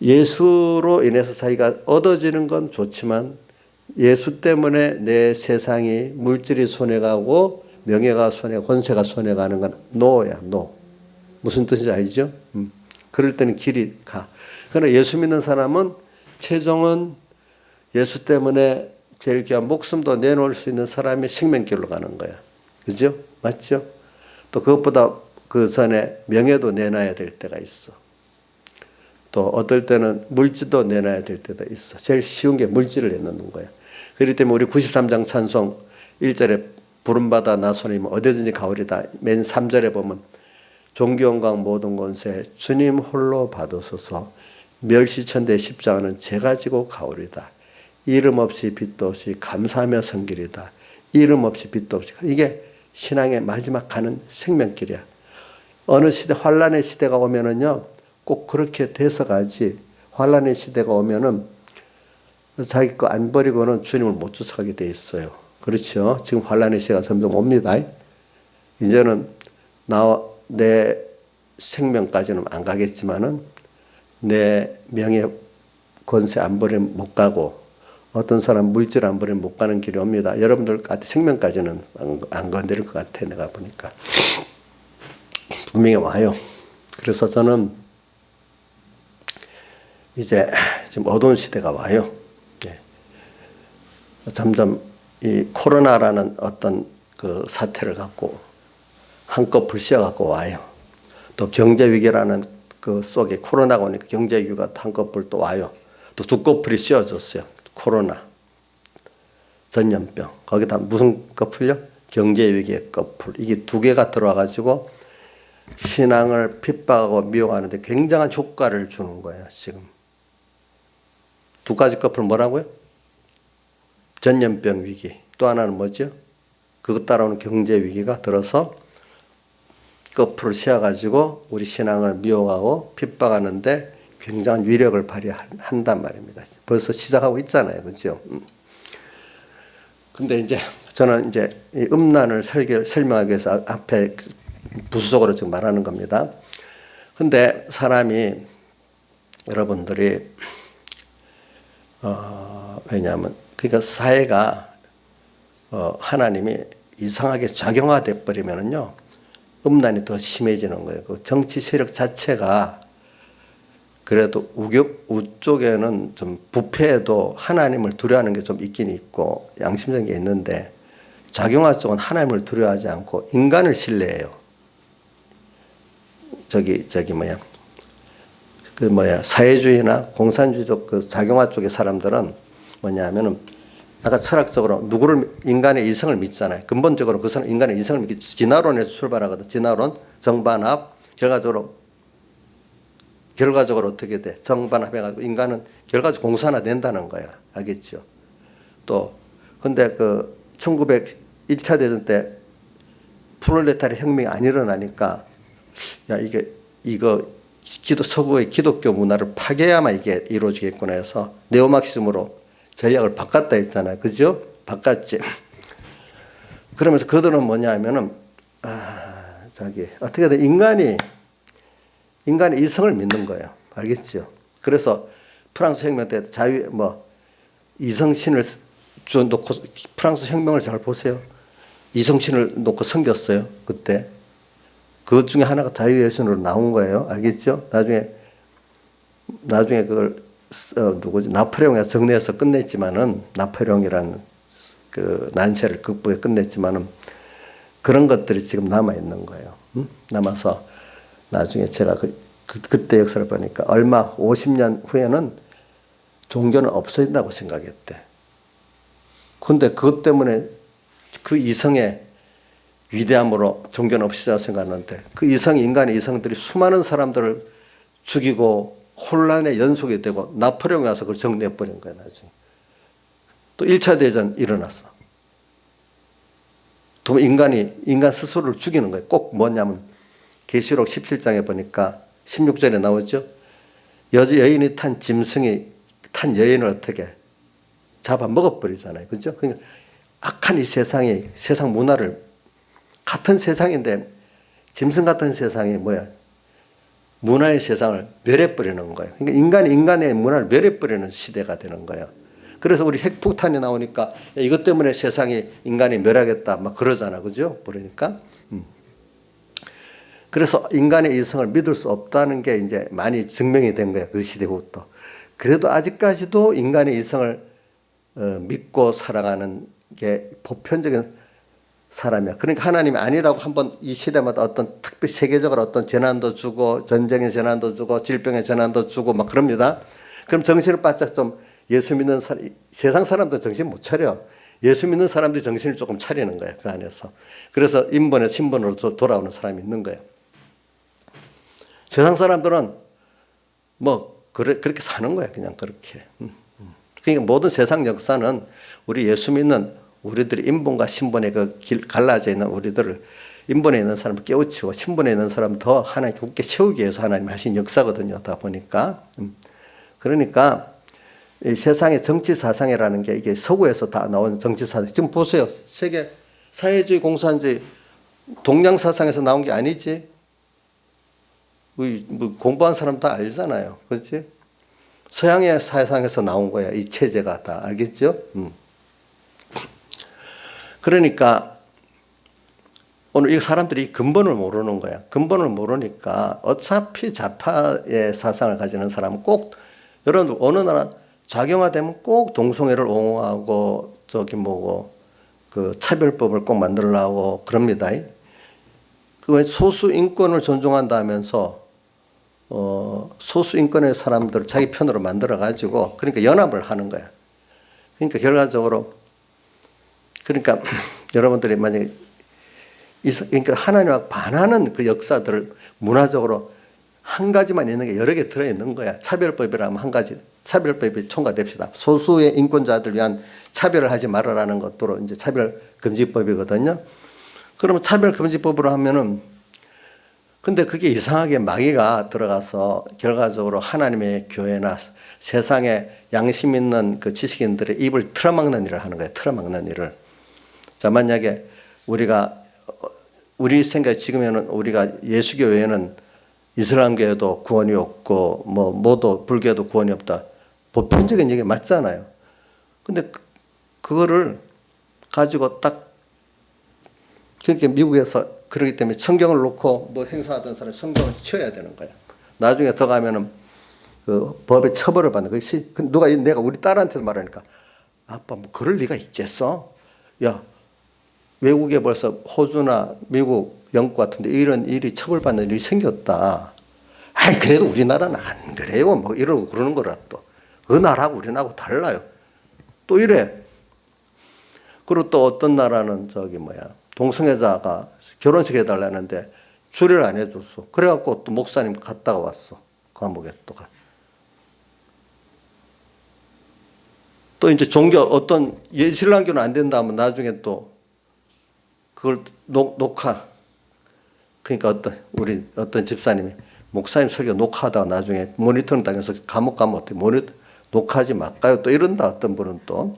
예수로 인해서 자기가 얻어지는 건 좋지만 예수 때문에 내 세상이 물질이 손해가고 명예가 손해, 권세가 손해가는 건 노야, 노. 무슨 뜻인지 알죠? 그럴 때는 길이 가. 그러나 예수 믿는 사람은 최종은 예수 때문에 제일 귀한 목숨도 내놓을 수 있는 사람이 생명길로 가는 거야. 그죠? 맞죠? 또 그것보다 그 전에 명예도 내놔야 될 때가 있어. 또 어떨 때는 물질도 내놔야 될 때도 있어. 제일 쉬운 게 물질을 내놓는 거야. 그렇기 때문에 우리 93장 찬송 1절에 부름받아 나서니면 어디든지 가오리다. 맨 3절에 보면 존귀영광 모든 권세 주님 홀로 받으소서. 멸시천대 십자가는 제가 지고 가오리다. 이름 없이 빛도 없이 감사하며 섬기리다. 이름 없이 빛도 없이. 이게 신앙의 마지막 가는 생명길이야. 어느 시대 환란의 시대가 오면은요 꼭 그렇게 돼서 가지. 환란의 시대가 오면은 자기 거 안 버리고는 주님을 못 쫓아가게 돼 있어요. 그렇죠? 지금 환란의 시대가 점점 옵니다. 이제는 내 생명까지는 안 가겠지만은 내 명예 권세 안 버리면 못 가고 어떤 사람 물질 안 버리면 못 가는 길이 옵니다. 여러분들 같은 생명까지는 안 건드릴 것 같아. 내가 보니까 분명히 와요. 그래서 저는 이제 지금 어두운 시대가 와요. 예. 점점 이 코로나라는 어떤 그 사태를 갖고 한껏 불씨어갖고 와요. 또 경제위기라는 그 속에 코로나가 오니까 경제위기가 한꺼풀 또 와요. 또 두꺼풀이 씌워졌어요. 코로나, 전염병. 거기다 무슨 꺼풀요? 경제위기의 꺼풀. 이게 두 개가 들어와가지고 신앙을 핍박하고 미혹하는데 굉장한 효과를 주는 거예요. 지금. 두 가지 꺼풀 뭐라고요? 전염병 위기. 또 하나는 뭐죠? 그것 따라오는 경제위기가 들어서 거풀을 씌워가지고 우리 신앙을 미혹하고 핍박하는데 굉장한 위력을 발휘한단 말입니다. 벌써 시작하고 있잖아요. 그렇죠? 근데 이제 저는 이제 이 음란을 설명하기 위해서 앞에 부수적으로 지금 말하는 겁니다. 근데 사람이 여러분들이 왜냐하면 그러니까 사회가 하나님이 이상하게 작용화돼 버리면은요. 음란이 더 심해지는 거예요. 그 정치 세력 자체가 그래도 우쪽에는 좀 부패해도 하나님을 두려워하는 게 좀 있긴 있고 양심적인 게 있는데 작용화 쪽은 하나님을 두려워하지 않고 인간을 신뢰해요. 사회주의나 공산주의적 그 작용화 쪽의 사람들은 뭐냐면은 아까 철학적으로 인간의 이성을 믿잖아요. 근본적으로 그 사람 인간의 이성을 믿기 진화론에서 출발하거든. 진화론, 정반합, 결과적으로 어떻게 돼? 정반합해가지고 인간은 결과적으로 공산화 된다는 거야. 알겠죠? 또 근데 그 1901차 대전 때 프롤레타리아 혁명이 안 일어나니까 야 이거 서구의 기독교 문화를 파괴해야만 이게 이루어지겠구나 해서 네오마르크즘으로 전략을 바꿨다 했잖아요. 그죠? 바꿨지. 그러면서 그들은 뭐냐 하면은, 어떻게든 인간의 이성을 믿는 거예요. 알겠죠? 그래서 프랑스 혁명 때 이성신을 놓고, 프랑스 혁명을 잘 보세요. 이성신을 놓고 섬겼어요. 그때. 그것 중에 하나가 자유예술으로 나온 거예요. 알겠죠? 나중에 그걸 나폴레옹이 정리해서 끝냈지만은 나폴레옹이라는 그 난세를 극복해 끝냈지만은 그런 것들이 지금 남아 있는 거예요. 남아서 나중에 제가 그때 역사를 보니까 50년 후에는 종교는 없어진다고 생각했대. 그런데 그것 때문에 그 이성의 위대함으로 종교는 없어진다고 생각하는데 그 인간의 이성들이 수많은 사람들을 죽이고 혼란의 연속이 되고 나폴레옹이 와서 그걸 정리해버린 거야. 나중에. 또 1차 대전 일어났어. 또 인간 스스로를 죽이는 거예요. 꼭 뭐냐면 계시록 17장에 보니까 16절에 나오죠. 여인이 탄 짐승이 탄 여인을 어떻게 잡아 먹어버리잖아요. 그죠? 그러니까 악한 이 세상 문화를 같은 세상인데 짐승 같은 세상이 뭐야? 문화의 세상을 멸해버리는 거예요. 그러니까 인간이 인간의 문화를 멸해버리는 시대가 되는 거예요. 그래서 우리 핵폭탄이 나오니까 이것 때문에 세상이 인간이 멸하겠다 막 그러잖아. 그죠? 그러니까. 그래서 인간의 이성을 믿을 수 없다는 게 이제 많이 증명이 된 거야. 그 시대부터. 그래도 아직까지도 인간의 이성을 믿고 살아가는 게 보편적인 사람이야. 그러니까 하나님이 아니라고 한번 이 시대마다 어떤 특별히 세계적으로 어떤 재난도 주고 전쟁의 재난도 주고 질병의 재난도 주고 막 그럽니다. 그럼 정신을 바짝 좀 예수 믿는 사람, 세상 사람도 정신 못 차려. 예수 믿는 사람들이 정신을 조금 차리는 거야. 그 안에서. 그래서 인본의 신본으로 돌아오는 사람이 있는 거야. 세상 사람들은 뭐 그렇게 사는 거야. 그냥 그렇게. 그러니까 모든 세상 역사는 우리 예수 믿는 우리들이 인본과 신본의 그 길 갈라져 있는 우리들을 인본에 있는 사람을 깨우치고 신본에 있는 사람을 더 하나님 굳게 채우기 위해서 하나님 하신 역사거든요. 다 보니까. 그러니까 이 세상의 정치 사상이라는 게 이게 서구에서 다 나온 정치 사상. 지금 보세요. 세계 사회주의 공산주의 동양 사상에서 나온 게 아니지. 뭐 공부한 사람 다 알잖아요. 그렇지? 서양의 사상에서 나온 거야. 이 체제가 다. 알겠죠? 그러니까 오늘 이 사람들이 근본을 모르는 거야. 근본을 모르니까 어차피 좌파의 사상을 가지는 사람은 꼭 여러분 어느 나라 작용화되면 꼭 동성애를 옹호하고 저기 뭐고 그 차별법을 꼭 만들려고 그럽니다. 그 소수 인권을 존중한다면서 소수 인권의 사람들 자기 편으로 만들어 가지고 그러니까 연합을 하는 거야. 그러니까 결과적으로 그러니까 여러분들이 만약에 그러니까 하나님과 반하는 그 역사들을 문화적으로 한 가지만 있는 게 여러 개 들어 있는 거야. 차별법이라면 한 가지 차별법이 총괄됩시다. 소수의 인권자들 위한 차별을 하지 말아라는 것으로 이제 차별금지법이거든요. 그러면 차별금지법으로 하면은 근데 그게 이상하게 마귀가 들어가서 결과적으로 하나님의 교회나 세상에 양심 있는 그 지식인들의 입을 틀어막는 일을 하는 거예요. 틀어막는 일을. 자, 만약에 우리 생각 지금에는 우리가 예수교 외에는 이슬람교에도 구원이 없고 뭐 모두 불교에도 구원이 없다. 보편적인 얘기 맞잖아요. 근데 그거를 가지고 딱 그렇게 미국에서 그러기 때문에 성경을 놓고 뭐 행사하던 사람이 성경을 치워야 되는 거야. 나중에 더 가면은 그 법의 처벌을 받는 것이 내가 우리 딸한테도 말하니까 아빠 뭐 그럴 리가 있겠어? 야 외국에 벌써 호주나 미국, 영국 같은데 이런 일이 처벌받는 일이 생겼다. 아이 그래도 우리나라는 안 그래요. 뭐 이러고 그러는 거라 또. 그 나라하고 우리나라하고 달라요. 또 이래. 그리고 또 어떤 나라는 동성애자가 결혼식 해달라는데 수리를 안 해줬어. 그래갖고 또 목사님 갔다가 왔어. 감옥에 또 가. 또 이제 종교 어떤 신랑교는 안 된다 하면 나중에 또 그걸 녹화. 그러니까 어떤 집사님이 목사님 설교 녹화하다가 나중에 모니터링 당해서 감옥 가면 어떻게 녹화하지 말까요? 또 이런다 어떤 분은 또.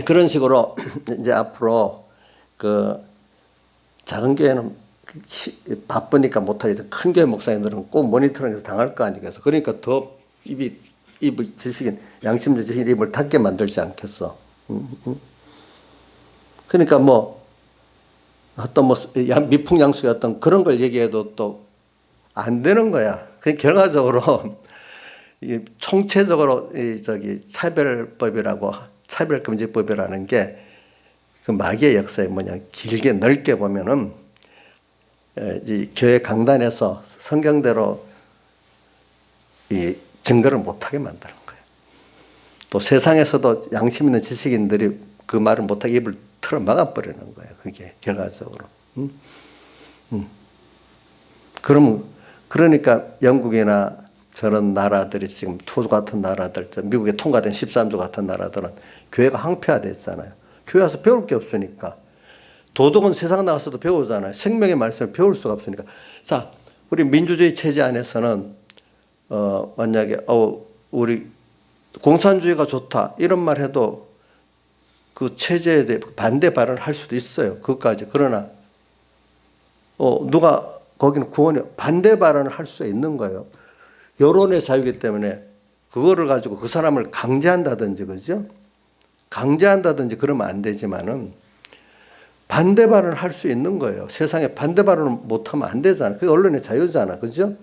그런 식으로 이제 앞으로 그 작은 교회는 바쁘니까 못하겠죠. 큰 교회 목사님들은 꼭 모니터링해서 당할 거 아니겠어. 그러니까 더 입을 지식인 양심적 지식인 입을 닫게 만들지 않겠어. 그러니까 뭐 어떤 뭐 미풍양수의 어떤 그런 걸 얘기해도 또 안 되는 거야. 그 결과적으로 총체적으로 차별법이라고 차별금지법이라는 게 그 마귀의 역사에 길게 넓게 보면은 이 교회 강단에서 성경대로 이 증거를 못하게 만드는 거예요. 또 세상에서도 양심 있는 지식인들이 그 말을 못하게 입을 틀어 막아버리는 거예요. 그게 결과적으로. 그러니까 영국이나 저런 나라들이 지금 투 같은 나라들, 미국에 통과된 13조 같은 나라들은 교회가 항폐화됐잖아요. 교회 와서 배울 게 없으니까. 도덕은 세상 나가서도 배우잖아요. 생명의 말씀을 배울 수가 없으니까. 자, 우리 민주주의 체제 안에서는 만약에 우리 공산주의가 좋다 이런 말 해도 그 체제에 대해 반대 발언을 할 수도 있어요. 그것까지. 그러나 누가 거기는 구원에 반대 발언을 할 수 있는 거예요. 여론의 자유이기 때문에 그거를 가지고 그 사람을 강제한다든지, 그죠? 강제한다든지 그러면 안 되지만은 반대 발언을 할 수 있는 거예요. 세상에 반대 발언을 못하면 안 되잖아. 그게 언론의 자유잖아. 그죠?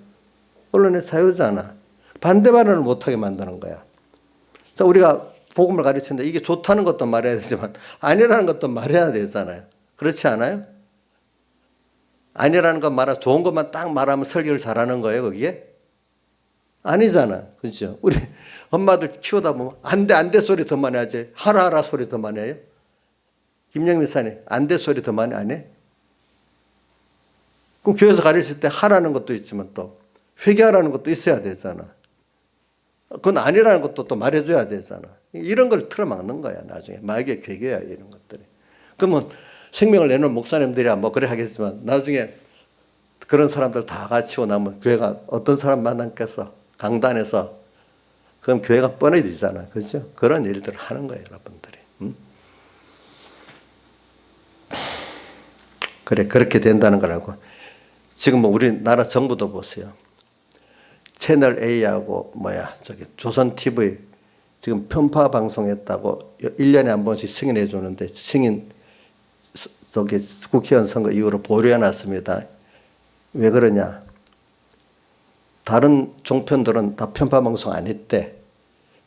언론의 자유잖아. 반대 발언을 못하게 만드는 거야. 자, 우리가 복음을 가르치는데 이게 좋다는 것도 말해야 되지만 아니라는 것도 말해야 되잖아요. 그렇지 않아요? 아니라는 것 말아 좋은 것만 딱 말하면 설교를 잘하는 거예요, 거기에? 아니잖아. 그렇죠? 우리 엄마들 키우다 보면 안 돼 소리 더 많이 하지. 하라 소리 더 많이 해요. 김영민 목사님, 안 돼 소리 더 많이 안 해? 그럼 교회에서 가르칠 때 하라는 것도 있지만 또 회개하라는 것도 있어야 되잖아. 그건 아니라는 것도 또 말해줘야 되잖아. 이런 걸 틀어막는 거야, 나중에. 마귀의 괴계야, 이런 것들이. 그러면 생명을 내놓은 목사님들이야 뭐 그래 하겠지만 나중에 그런 사람들 다 같이 오나면 교회가 어떤 사람 만났겠어? 강단에서. 그럼 교회가 뻔해지잖아. 그렇죠? 그런 일들을 하는 거예요, 여러분들이. 그래, 그렇게 된다는 거라고. 지금 뭐 우리나라 정부도 보세요. 채널 A하고 조선 TV 지금 편파 방송했다고 1년에 한 번씩 승인해 주는데 승인 국회의원 선거 이후로 보류해 놨습니다. 왜 그러냐? 다른 종편들은 다 편파 방송 안 했대.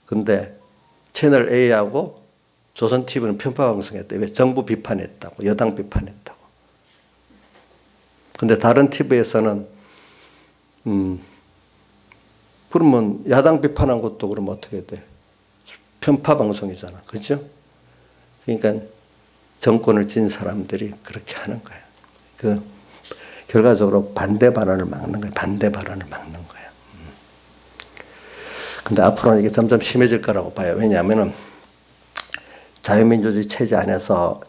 근데 채널 A하고 조선 TV는 편파 방송했대. 왜? 정부 비판했다고, 여당 비판했다고. 근데 다른 TV에서는 그러면 야당 비판한 것도 그러면 어떻게 돼? 편파 방송이잖아. 그렇죠? 그러니까 정권을 진 사람들이 그렇게 하는 거예요. 결과적으로 반대 발언을 막는 거예요. 반대 발언을 막는 거예요. 근데 앞으로는 이게 점점 심해질 거라고 봐요. 왜냐하면은 자유민주주의 체제 안에서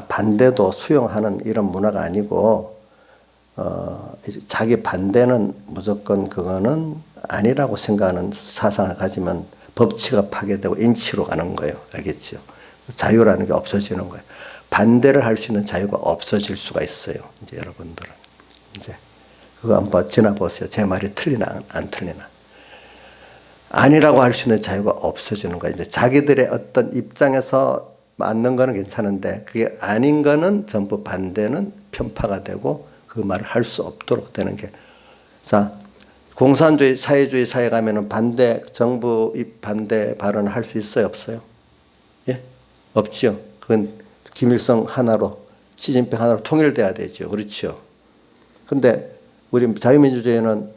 반대도 수용하는 이런 문화가 아니고 자기 반대는 무조건 그거는 아니라고 생각하는 사상을 가지면 법치가 파괴되고 인치로 가는 거예요. 알겠죠? 자유라는 게 없어지는 거예요. 반대를 할 수 있는 자유가 없어질 수가 있어요. 이제 여러분들은. 이제 그거 한번 지나보세요. 제 말이 틀리나 안 틀리나. 아니라고 할 수 있는 자유가 없어지는 거예요. 이제 자기들의 어떤 입장에서 맞는 거는 괜찮은데 그게 아닌 거는 전부 반대는 편파가 되고 그 말을 할 수 없도록 되는 게. 자, 공산주의, 사회주의 사회 가면은 정부 반대 발언을 할 수 있어요, 없어요? 예? 없지요. 그건 김일성 하나로, 시진핑 하나로 통일돼야 되죠. 그렇죠. 근데 우리 자유민주주의는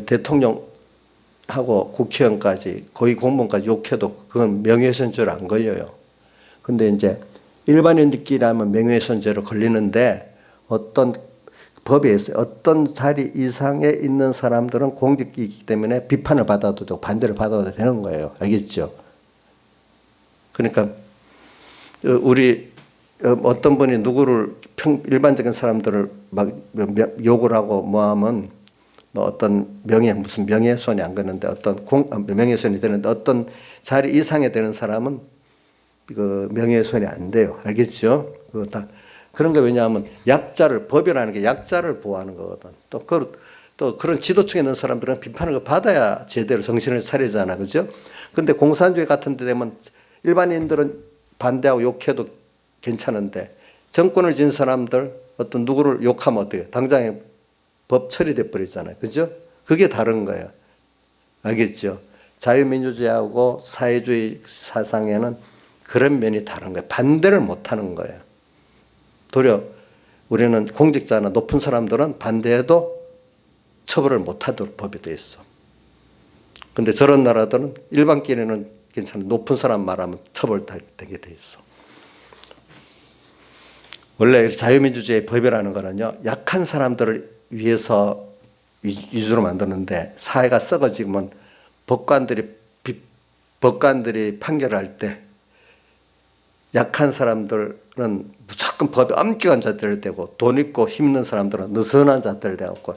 대통령하고 국회의원까지 고위 공무원까지 욕해도 그건 명예훼손죄로 안 걸려요. 근데 이제 일반인들끼리 하면 명예훼손죄로 걸리는데 어떤 법에 있어요. 어떤 자리 이상에 있는 사람들은 공직이기 때문에 비판을 받아도 되고 반대를 받아도 되는 거예요. 알겠죠? 그러니까 우리 어떤 분이 누구를 일반적인 사람들을 막 욕을 하고 뭐 하면 어떤 무슨 명예훼손이 안 되는데 명예훼손이 되는데 어떤 자리 이상에 되는 사람은 그 명예훼손이 안 돼요. 알겠죠? 그거 다. 그런 게 왜냐하면 법이라는 게 약자를 보호하는 거거든. 또 그런 지도층에 있는 사람들은 비판을 받아야 제대로 정신을 차리잖아. 그죠? 근데 공산주의 같은 데 되면 일반인들은 반대하고 욕해도 괜찮은데 정권을 진 사람들 어떤 누구를 욕하면 어떻게 당장에 법 처리돼 버리잖아요. 그죠? 그게 다른 거예요. 알겠죠? 자유민주주의하고 사회주의 사상에는 그런 면이 다른 거예요. 반대를 못 하는 거예요. 도리어 우리는 공직자나 높은 사람들은 반대해도 처벌을 못하도록 법이 돼 있어. 근데 저런 나라들은 일반끼리는 괜찮아. 높은 사람 말하면 처벌되게 돼 있어. 원래 자유민주주의 법이라는 거는요, 약한 사람들을 위해서 위주로 만드는데 사회가 썩어지면 법관들이 판결할 때 약한 사람들은 무조건 법에 엄격한 자들을 대고 돈 있고 힘 있는 사람들은 느슨한 자들을 대고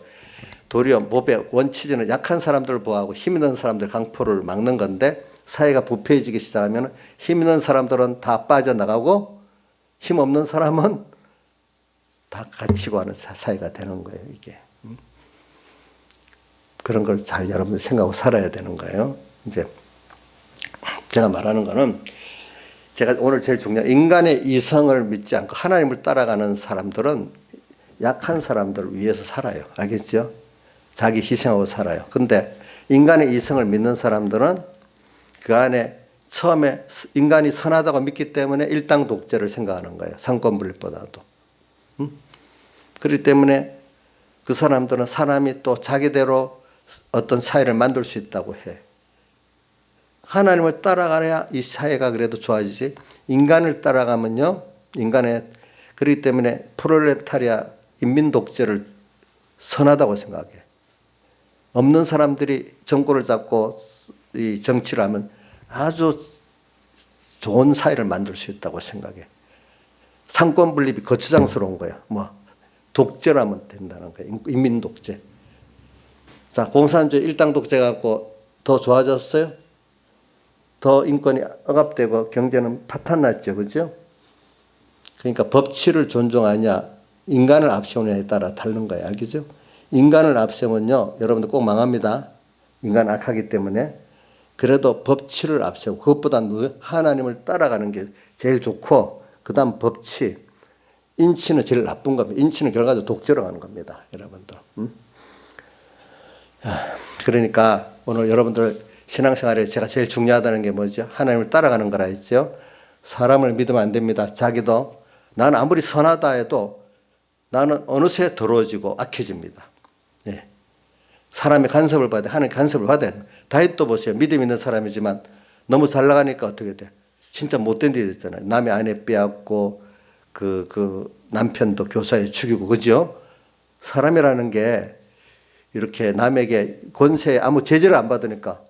도리어 법의 원칙은 약한 사람들을 보호하고 힘 있는 사람들 강포를 막는 건데 사회가 부패해지기 시작하면 힘 있는 사람들은 다 빠져나가고 힘 없는 사람은 다 갇히고 하는 사회가 되는 거예요, 이게. 그런 걸 잘 여러분들 생각하고 살아야 되는 거예요. 이제 제가 말하는 거는 제가 오늘 제일 중요한 인간의 이성을 믿지 않고 하나님을 따라가는 사람들은 약한 사람들을 위해서 살아요. 알겠죠? 자기 희생하고 살아요. 근데 인간의 이성을 믿는 사람들은 그 안에 처음에 인간이 선하다고 믿기 때문에 일당 독재를 생각하는 거예요. 상권 분립보다도. 그렇기 때문에 그 사람들은 사람이 또 자기대로 어떤 사회를 만들 수 있다고 해. 하나님을 따라가야 이 사회가 그래도 좋아지지. 인간을 따라가면요. 그렇기 때문에 프롤레타리아 인민 독재를 선하다고 생각해. 없는 사람들이 정권을 잡고 이 정치를 하면 아주 좋은 사회를 만들 수 있다고 생각해. 상권 분립이 거추장스러운 거야. 뭐 독재라면 된다는 거야. 인민 독재. 자, 공산주의 일당 독재 갖고 더 좋아졌어요? 더 인권이 억압되고 경제는 파탄났죠. 그죠? 그러니까 법치를 존중하냐, 인간을 앞세우냐에 따라 다른 거예요. 알겠죠? 인간을 앞세우면요, 여러분들 꼭 망합니다. 인간 악하기 때문에. 그래도 법치를 앞세우고, 그것보다 하나님을 따라가는 게 제일 좋고, 그 다음 법치. 인치는 제일 나쁜 겁니다. 인치는 결과적으로 독재로 가는 겁니다. 여러분들. 그러니까 오늘 여러분들 신앙생활에 제가 제일 중요하다는 게 뭐죠? 하나님을 따라가는 거라 했죠. 사람을 믿으면 안 됩니다. 자기도 나는 아무리 선하다 해도 나는 어느새 더러워지고 악해집니다. 예. 사람의 간섭을 받아야 돼. 하나님 간섭을 받아야 돼. 다윗도 보세요. 믿음 있는 사람이지만 너무 잘 나가니까 어떻게 돼? 진짜 못된 일이 됐잖아요. 남의 아내 빼앗고 그 남편도 교사에 죽이고 그죠? 사람이라는 게 이렇게 남에게 권세에 아무 제재를 안 받으니까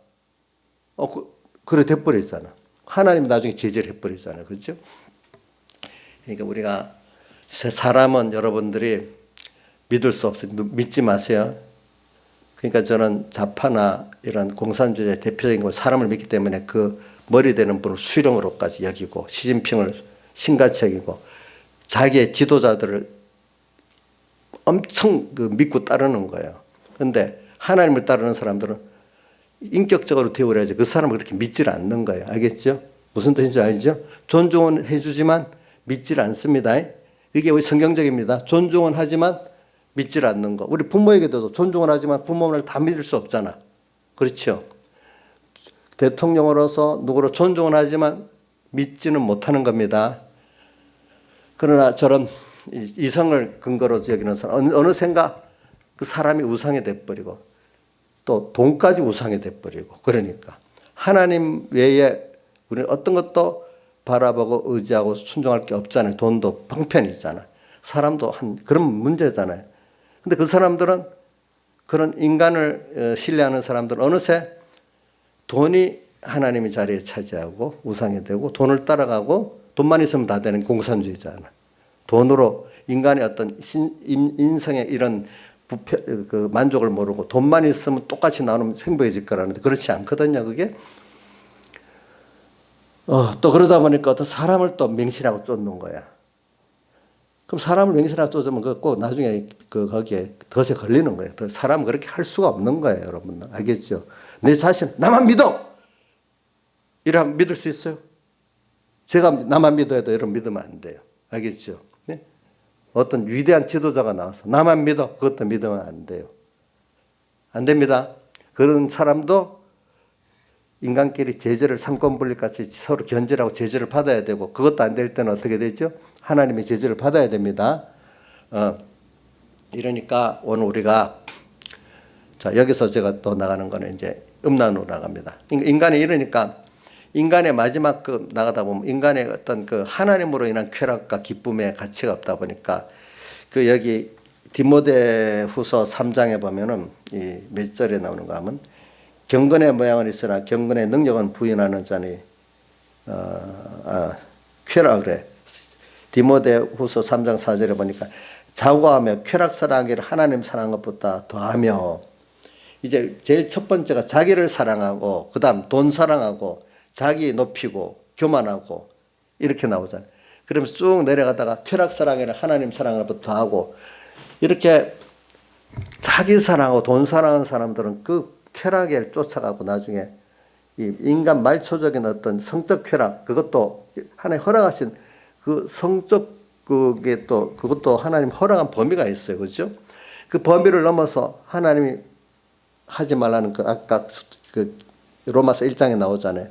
그래 돼버리잖아. 하나님이 나중에 제재를 해버리잖아요. 그렇죠? 그러니까 우리가 사람은 여러분들이 믿을 수 없어요. 믿지 마세요. 그러니까 저는 좌파나 이런 공산주의의 대표적인 건 사람을 믿기 때문에 그 머리 되는 분을 수령으로까지 여기고 시진핑을 신같이 여기고 자기의 지도자들을 엄청 믿고 따르는 거예요. 그런데 하나님을 따르는 사람들은 인격적으로 대우를 해야지 그 사람을 그렇게 믿질 않는 거예요. 알겠죠? 무슨 뜻인지 알죠? 존중은 해주지만 믿질 않습니다. 이게 성경적입니다. 존중은 하지만 믿질 않는 거. 우리 부모에게도 존중은 하지만 부모를 다 믿을 수 없잖아. 그렇죠? 대통령으로서 누구를 존중은 하지만 믿지는 못하는 겁니다. 그러나 저런 이성을 근거로 여기는 사람, 어느샌가 그 사람이 우상이 돼버리고 또 돈까지 우상이 돼버리고 그러니까 하나님 외에 우리는 어떤 것도 바라보고 의지하고 순종할 게 없잖아요. 돈도 방편이잖아. 사람도 그런 문제잖아요. 근데 그 사람들은 그런 인간을 신뢰하는 사람들은 어느새 돈이 하나님의 자리에 차지하고 우상이 되고 돈을 따라가고 돈만 있으면 다 되는 공산주의잖아. 돈으로 인간의 어떤 인성의 이런 그 만족을 모르고 돈만 있으면 똑같이 나누면 행복해질 거라는데 그렇지 않거든요. 그게 또 그러다 보니까 어떤 사람을 또 맹신하고 쫓는 거야. 그럼 사람을 맹신하고 쫓으면 꼭 나중에 거기에 덫에 걸리는 거예요. 사람은 그렇게 할 수가 없는 거예요, 여러분. 알겠죠? 내 자신 나만 믿어. 이러면 믿을 수 있어요? 제가 나만 믿어야 돼. 이러면 믿으면 안 돼요. 알겠죠? 네? 어떤 위대한 지도자가 나와서 나만 믿어. 그것도 믿으면 안 돼요. 안 됩니다. 그런 사람도 인간끼리 제재를 상권분립같이 서로 견제하고 제재를 받아야 되고 그것도 안 될 때는 어떻게 되죠? 하나님의 제재를 받아야 됩니다. 이러니까 오늘 우리가 자 여기서 제가 또 나가는 거는 이제 음란으로 나갑니다. 인간이 이러니까 인간의 마지막 나가다 보면 인간의 어떤 하나님으로 인한 쾌락과 기쁨의 가치가 없다 보니까 여기 디모데후서 3장에 보면은 이 몇 절에 나오는가 하면 경건의 모양은 있으나 경건의 능력은 부인하는 자니 쾌락 그래. 디모데후서 3장 4절에 보니까 자고하며 쾌락 사랑하기를 하나님 사랑한 것보다 더하며 이제 제일 첫 번째가 자기를 사랑하고 그다음 돈 사랑하고 자기 높이고 교만하고 이렇게 나오잖아요. 그러면서 쭉 내려가다가 쾌락 사랑에는 하나님 사랑부터 하고 이렇게 자기 사랑하고 돈 사랑하는 사람들은 그 쾌락을 쫓아가고 나중에 이 인간 말초적인 어떤 성적 쾌락 그것도 하나님 허락하신 그 성적 그게 또 그것도 하나님 허락한 범위가 있어요. 그렇죠? 그 범위를 넘어서 하나님이 하지 말라는 그 아까 그 로마서 1장에 나오잖아요.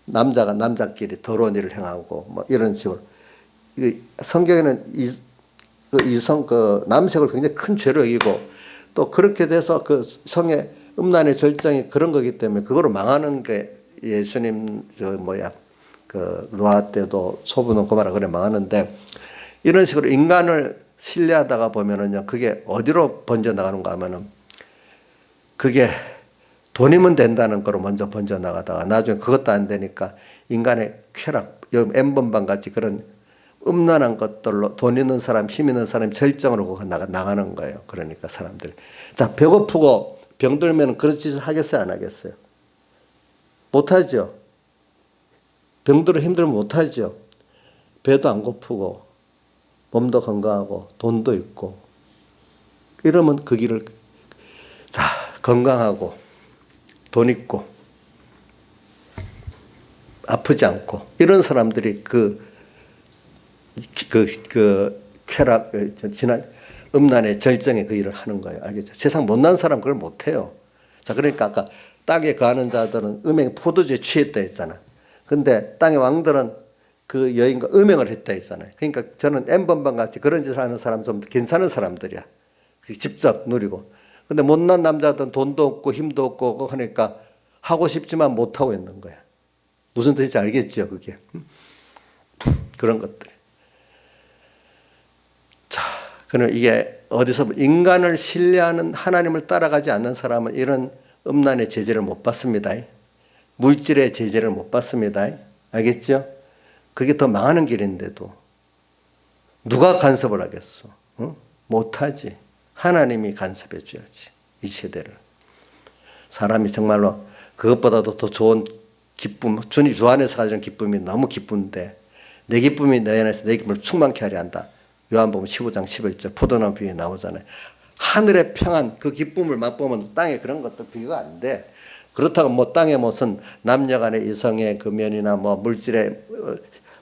남자가 남자끼리 더러운 일을 행하고 뭐 이런 식으로. 성경에는 그 남색을 굉장히 큰 죄로 여기고 또 그렇게 돼서 그 성의 음란의 절정이 그런 거기 때문에 그거로 망하는 게 예수님 그 노아 때도 소부는 고마라 그래 망하는데 이런 식으로 인간을 신뢰하다가 보면은요 그게 어디로 번져 나가는가 하면은 그게 돈이면 된다는 거로 먼저 번져 나가다가 나중에 그것도 안 되니까 인간의 쾌락, N번방 같이 그런 음란한 것들로 돈 있는 사람, 힘 있는 사람 절정으로 나가는 거예요. 그러니까 사람들이. 자, 배고프고 병들면 그런 짓을 하겠어요? 안 하겠어요? 못하죠. 병들어 힘들면 못하죠. 배도 안 고프고 몸도 건강하고 돈도 있고 이러면 그 길을 자 건강하고 돈 있고 아프지 않고 이런 사람들이 그 쾌락 지난 음란의 절정에 그 일을 하는 거예요. 알겠죠? 세상 못난 사람 그걸 못해요. 자 그러니까 아까 땅에 거하는 자들은 음행 포도주에 취했다 했잖아. 근데 땅의 왕들은 그 여인과 음행을 했다 했잖아요. 그러니까 저는 N번방 같이 그런 짓을 하는 사람 좀 괜찮은 사람들이야. 직접 누리고. 근데 못난 남자들은 돈도 없고 힘도 없고 하니까 하고 싶지만 못하고 있는 거야. 무슨 뜻인지 알겠죠, 그게. 그런 것들. 자, 그럼 이게 어디서 인간을 신뢰하는 하나님을 따라가지 않는 사람은 이런 음란의 제재를 못 받습니다. 물질의 제재를 못 받습니다. 알겠죠? 그게 더 망하는 길인데도 누가 간섭을 하겠어? 응? 못하지. 하나님이 간섭해 줘야지. 이 세대를. 사람이 정말로 그것보다도 더 좋은 기쁨, 주님 주 안에서 가지는 기쁨이 너무 기쁜데 내 기쁨이 내 안에서 내 기쁨을 충만케 하려 한다. 요한복음 15장 11절 포도나무 비유에 나오잖아요. 하늘의 평안 그 기쁨을 맛보면 땅에 그런 것도 비교가 안 돼. 그렇다고 뭐 땅에 무슨 남녀간의 이성의 그 면이나 뭐 물질에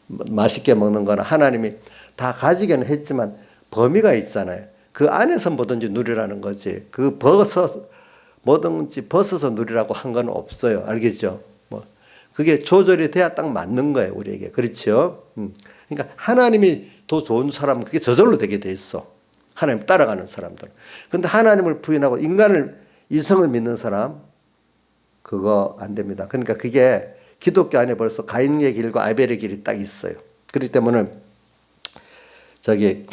맛있게 먹는 거나 하나님이 다 가지게는 했지만 범위가 있잖아요. 그 안에서 뭐든지 누리라는 거지. 그 뭐든지 벗어서 누리라고 한 건 없어요. 알겠죠? 뭐 그게 조절이 돼야 딱 맞는 거예요. 우리에게. 그렇죠? 그러니까 하나님이 더 좋은 사람은 그게 저절로 되게 돼 있어. 하나님 따라가는 사람들. 근데 하나님을 부인하고 인간을 이성을 믿는 사람 그거 안 됩니다. 그러니까 그게 기독교 안에 벌써 가인의 길과 아벨의 길이 딱 있어요. 그렇기 때문에 여기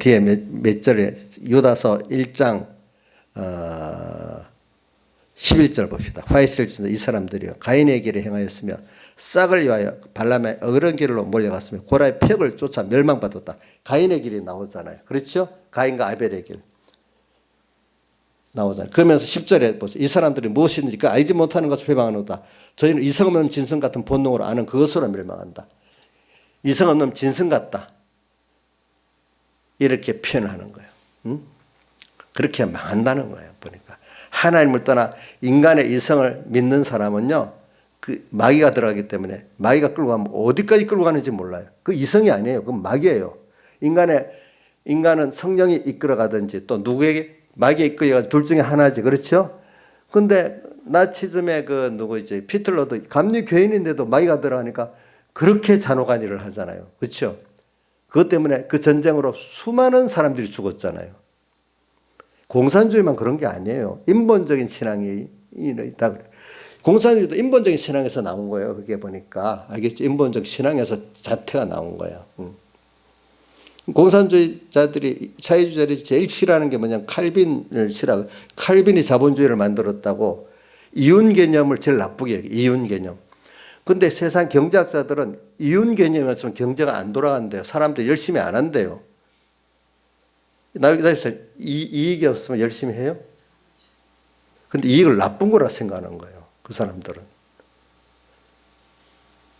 뒤에 몇 절에 유다서 1장 11절 봅시다. 화이슬 이 사람들이요 가인의 길에 행하였으며 싹을 위하여 발람의 어그런 길로 몰려갔으며 고라의 벽을 쫓아 멸망받았다. 가인의 길이 나오잖아요. 그렇죠? 가인과 아벨의 길 나오잖아요. 그러면서 10절에 보세요. 이 사람들이 무엇이든지 그 알지 못하는 것을 회방하노다. 저희는 이성 없는 진성 같은 본능으로 아는 그것으로 멸망한다. 이성 없는 진성 같다. 이렇게 표현하는 거예요. 응? 그렇게 망한다는 거예요. 보니까 하나님을 떠나 인간의 이성을 믿는 사람은요, 그 마귀가 들어가기 때문에 마귀가 끌고 가면 어디까지 끌고 가는지 몰라요. 그 이성이 아니에요. 그건 마귀예요. 인간은 성령이 이끌어가든지 또 누구에게 마귀에 이끌어가 둘 중에 하나지. 그렇죠? 근데 나치즘의 피틀러도 감리 교인인데도 마귀가 들어가니까 그렇게 잔혹한 일을 하잖아요. 그렇죠? 그것 때문에 그 전쟁으로 수많은 사람들이 죽었잖아요. 공산주의만 그런 게 아니에요. 인본적인 신앙이 있다 그래요. 공산주의도 인본적인 신앙에서 나온 거예요. 그게 보니까 알겠죠? 인본적 신앙에서 자태가 나온 거예요. 공산주의자들이 자유주의자들이 제일 싫어하는 게 뭐냐면 칼빈을 싫어하고 칼빈이 자본주의를 만들었다고 이윤 개념을 제일 나쁘게 여기 이윤 개념. 근데 세상 경제학자들은 이윤 개념이 없으면 경제가 안 돌아간대요. 사람들이 열심히 안 한대요. 나에서 이익이 없으면 열심히 해요? 근데 이익을 나쁜 거라 생각하는 거예요. 그 사람들은.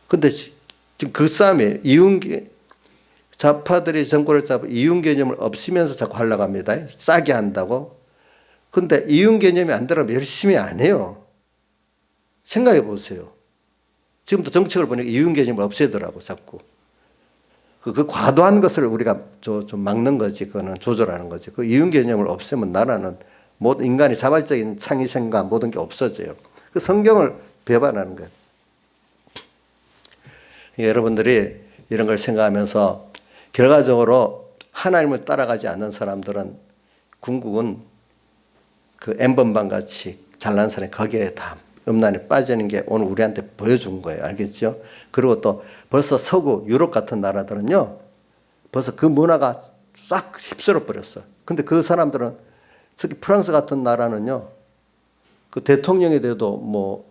근데 지금 그 싸움에 좌파들이 정권을 잡고 이윤 개념을 없애면서 자꾸 하려고 합니다. 싸게 한다고. 근데 이윤 개념이 안 들어가면 열심히 안 해요. 생각해 보세요. 지금도 정책을 보니까 이윤 개념을 없애더라고, 자꾸. 그 과도한 것을 우리가 좀 막는 거지, 그거는 조절하는 거지. 그 이윤 개념을 없애면 나라는 모든 인간이 자발적인 창의성과 모든 게 없어져요. 그 성경을 배반하는 거예요. 여러분들이 이런 걸 생각하면서 결과적으로 하나님을 따라가지 않는 사람들은 궁극은 그 N번방 같이 잘난 사람이 거기에 다 음란에 빠지는 게 오늘 우리한테 보여준 거예요. 알겠죠? 그리고 또 벌써 서구 유럽 같은 나라들은요, 벌써 그 문화가 싹 휩쓸어 버렸어. 근데 그 사람들은 특히 프랑스 같은 나라는요, 그 대통령이 돼도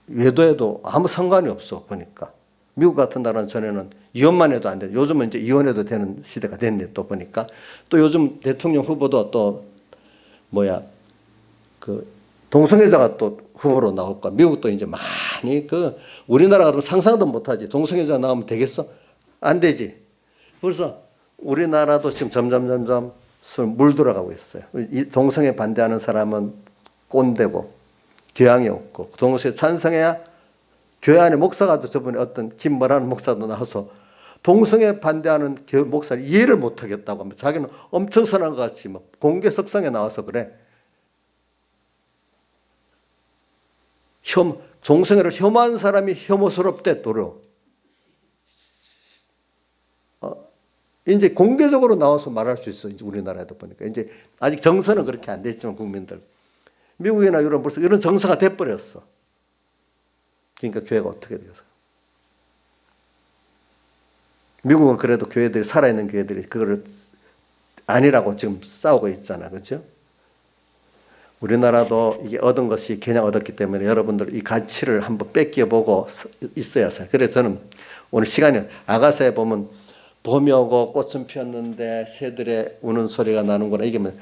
외도해도 아무 상관이 없어 보니까. 미국 같은 나라는 전에는 이혼만 해도 안 돼. 요즘은 이제 이혼해도 되는 시대가 됐네 또 보니까. 또 요즘 대통령 후보도 또 그 동성애자가 또 후보로 나올까. 미국도 이제 많이 우리나라 같으면 상상도 못하지. 동성애자 나오면 되겠어? 안 되지. 그래서 우리나라도 지금 점점 물들어가고 있어요. 이 동성애 반대하는 사람은 꼰대고 교양이 없고, 동성애 찬성해야 교회 안에 목사가 저번에 어떤 김모라는 목사도 나와서 동성애 반대하는 목사를 이해를 못하겠다고 하면 자기는 엄청 선한 것 같이 막 공개 석상에 나와서 그래. 동성애를 혐오한 사람이 혐오스럽대 또려. 이제 공개적으로 나와서 말할 수 있어. 이제 우리나라에도 보니까 이제 아직 정서는 그렇게 안 됐지만 국민들, 미국이나 유럽 벌써 이런 정서가 돼버렸어. 그러니까 교회가 어떻게 되어서? 미국은 그래도 교회들이 살아있는 교회들이 그거를 아니라고 지금 싸우고 있잖아, 그렇죠? 우리나라도 이게 얻은 것이 그냥 얻었기 때문에 여러분들 이 가치를 한번 뺏겨보고 있어야 해요. 그래서 저는 오늘 시간이 아가서에 보면 봄이 오고 꽃은 피었는데 새들의 우는 소리가 나는구나. 이게 뭐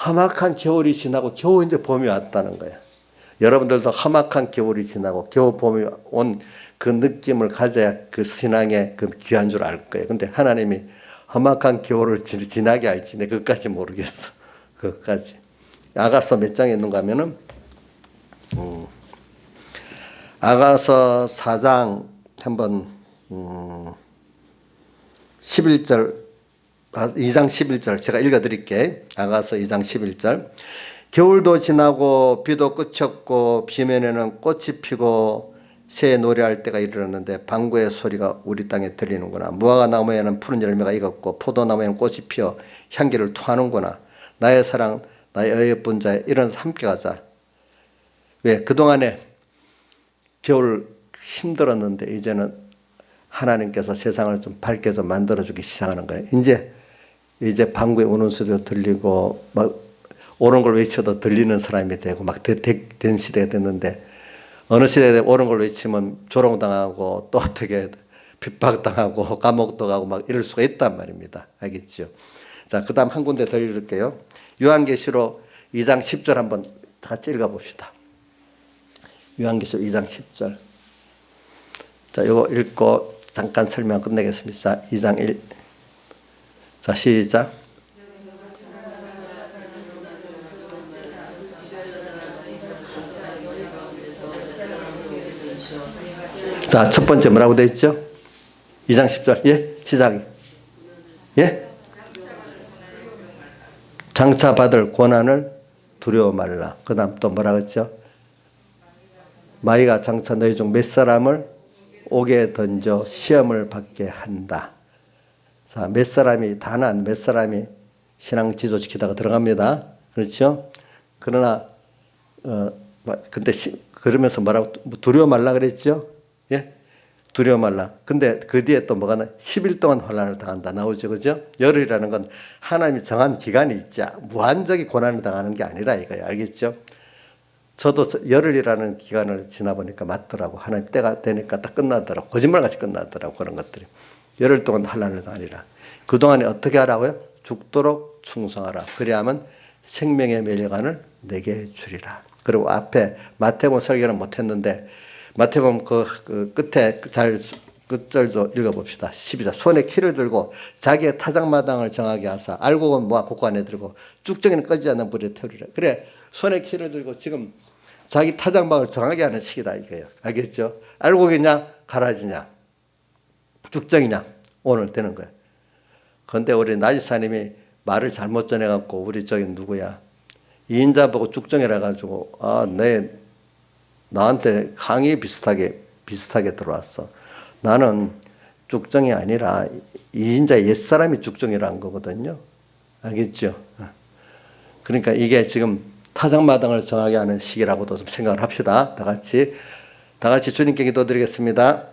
험악한 겨울이 지나고 겨우 이제 봄이 왔다는 거예요. 여러분들도 험악한 겨울이 지나고 겨우 봄이 온 그 느낌을 가져야 그 신앙의 그 귀한 줄 알 거예요. 근데 하나님이 험악한 겨울을 지나게 할지 내 그것까지 모르겠어. 그것까지. 아가서 몇 장에 있는가 하면은 아가서 4장 한번 11절 2장 11절 제가 읽어드릴게요. 아가서 2장 11절. 겨울도 지나고 비도 그쳤고 비면에는 꽃이 피고 새 노래할 때가 이르렀는데 방구의 소리가 우리 땅에 들리는구나. 무화과 나무에는 푸른 열매가 익었고 포도나무에는 꽃이 피어 향기를 토하는구나. 나의 사랑 나의 어여쁜 자에 일어나서 함께 가자. 왜? 그동안에 겨울 힘들었는데 이제는 하나님께서 세상을 좀 밝게 좀 만들어주기 시작하는 거예요. 이제 방구에 우는 소리도 들리고 막 옳은 걸 외쳐도 들리는 사람이 되고 막 된 시대가 됐는데, 어느 시대에 옳은 걸 외치면 조롱당하고 또 어떻게 핍박당하고 감옥도 가고 막 이럴 수가 있단 말입니다. 알겠죠? 자, 그 다음 한 군데 더 읽을게요. 요한계시록 2장 10절 한번 같이 읽어봅시다. 요한계시록 2장 10절. 자, 이거 읽고 잠깐 설명 끝내겠습니다. 자, 2장 1. 자, 시작. 자, 첫 번째 뭐라고 되어 있죠? 2장 10절. 예? 시작이. 예? 장차 받을 고난을 두려워 말라. 그 다음 또 뭐라고 했죠? 마귀가 장차 너희 중 몇 사람을 옥에 던져 시험을 받게 한다. 자, 몇 사람이 단한 몇 사람이 신앙 지도 지키다가 들어갑니다. 그렇죠? 그러나 근데 그러면서 뭐라고 두려워 말라 그랬죠? 예? 두려워 말라. 근데 그 뒤에 또 뭐가 10일 동안 환난을 당한다 나오죠. 그죠? 열흘이라는 건 하나님이 정한 기간이 있죠. 무한적인 고난을 당하는 게 아니라 이거예요. 알겠죠? 저도 열흘이라는 기간을 지나보니까 맞더라고. 하나님 때가 되니까 딱 끝나더라고. 거짓말같이 끝나더라고. 그런 것들이. 열흘 동안 환난을 당하리라. 그동안에 어떻게 하라고요? 죽도록 충성하라. 그리하면 생명의 멸류관을 내게 주리라. 그리고 앞에 마태복음 설교는 못했는데 마태복음 그 끝에 끝절도 읽어봅시다. 12절. 손에 키를 들고 자기의 타작마당을 정하게 하사 알곡은 모아 곳간에 들고 쭉정이는 꺼지지 않는 불에 태우리라. 그래, 손에 키를 들고 지금 자기 타작마당을 정하게 하는 시기다 이거예요. 알겠죠? 알곡이냐 가라지냐 쭉정이냐 오늘 되는 거예요. 그런데 우리 나지사님이 말을 잘못 전해갖고 우리 저기 누구야 이인자 보고 쭉정이라 가지고 나한테 항의 비슷하게 들어왔어. 나는 쭉정이 아니라 이인자 옛사람이 쭉정이라는 거거든요. 알겠죠? 그러니까 이게 지금 타작마당을 정하게 하는 시기라고도 좀 생각을 합시다. 다 같이 주님께 기도드리겠습니다.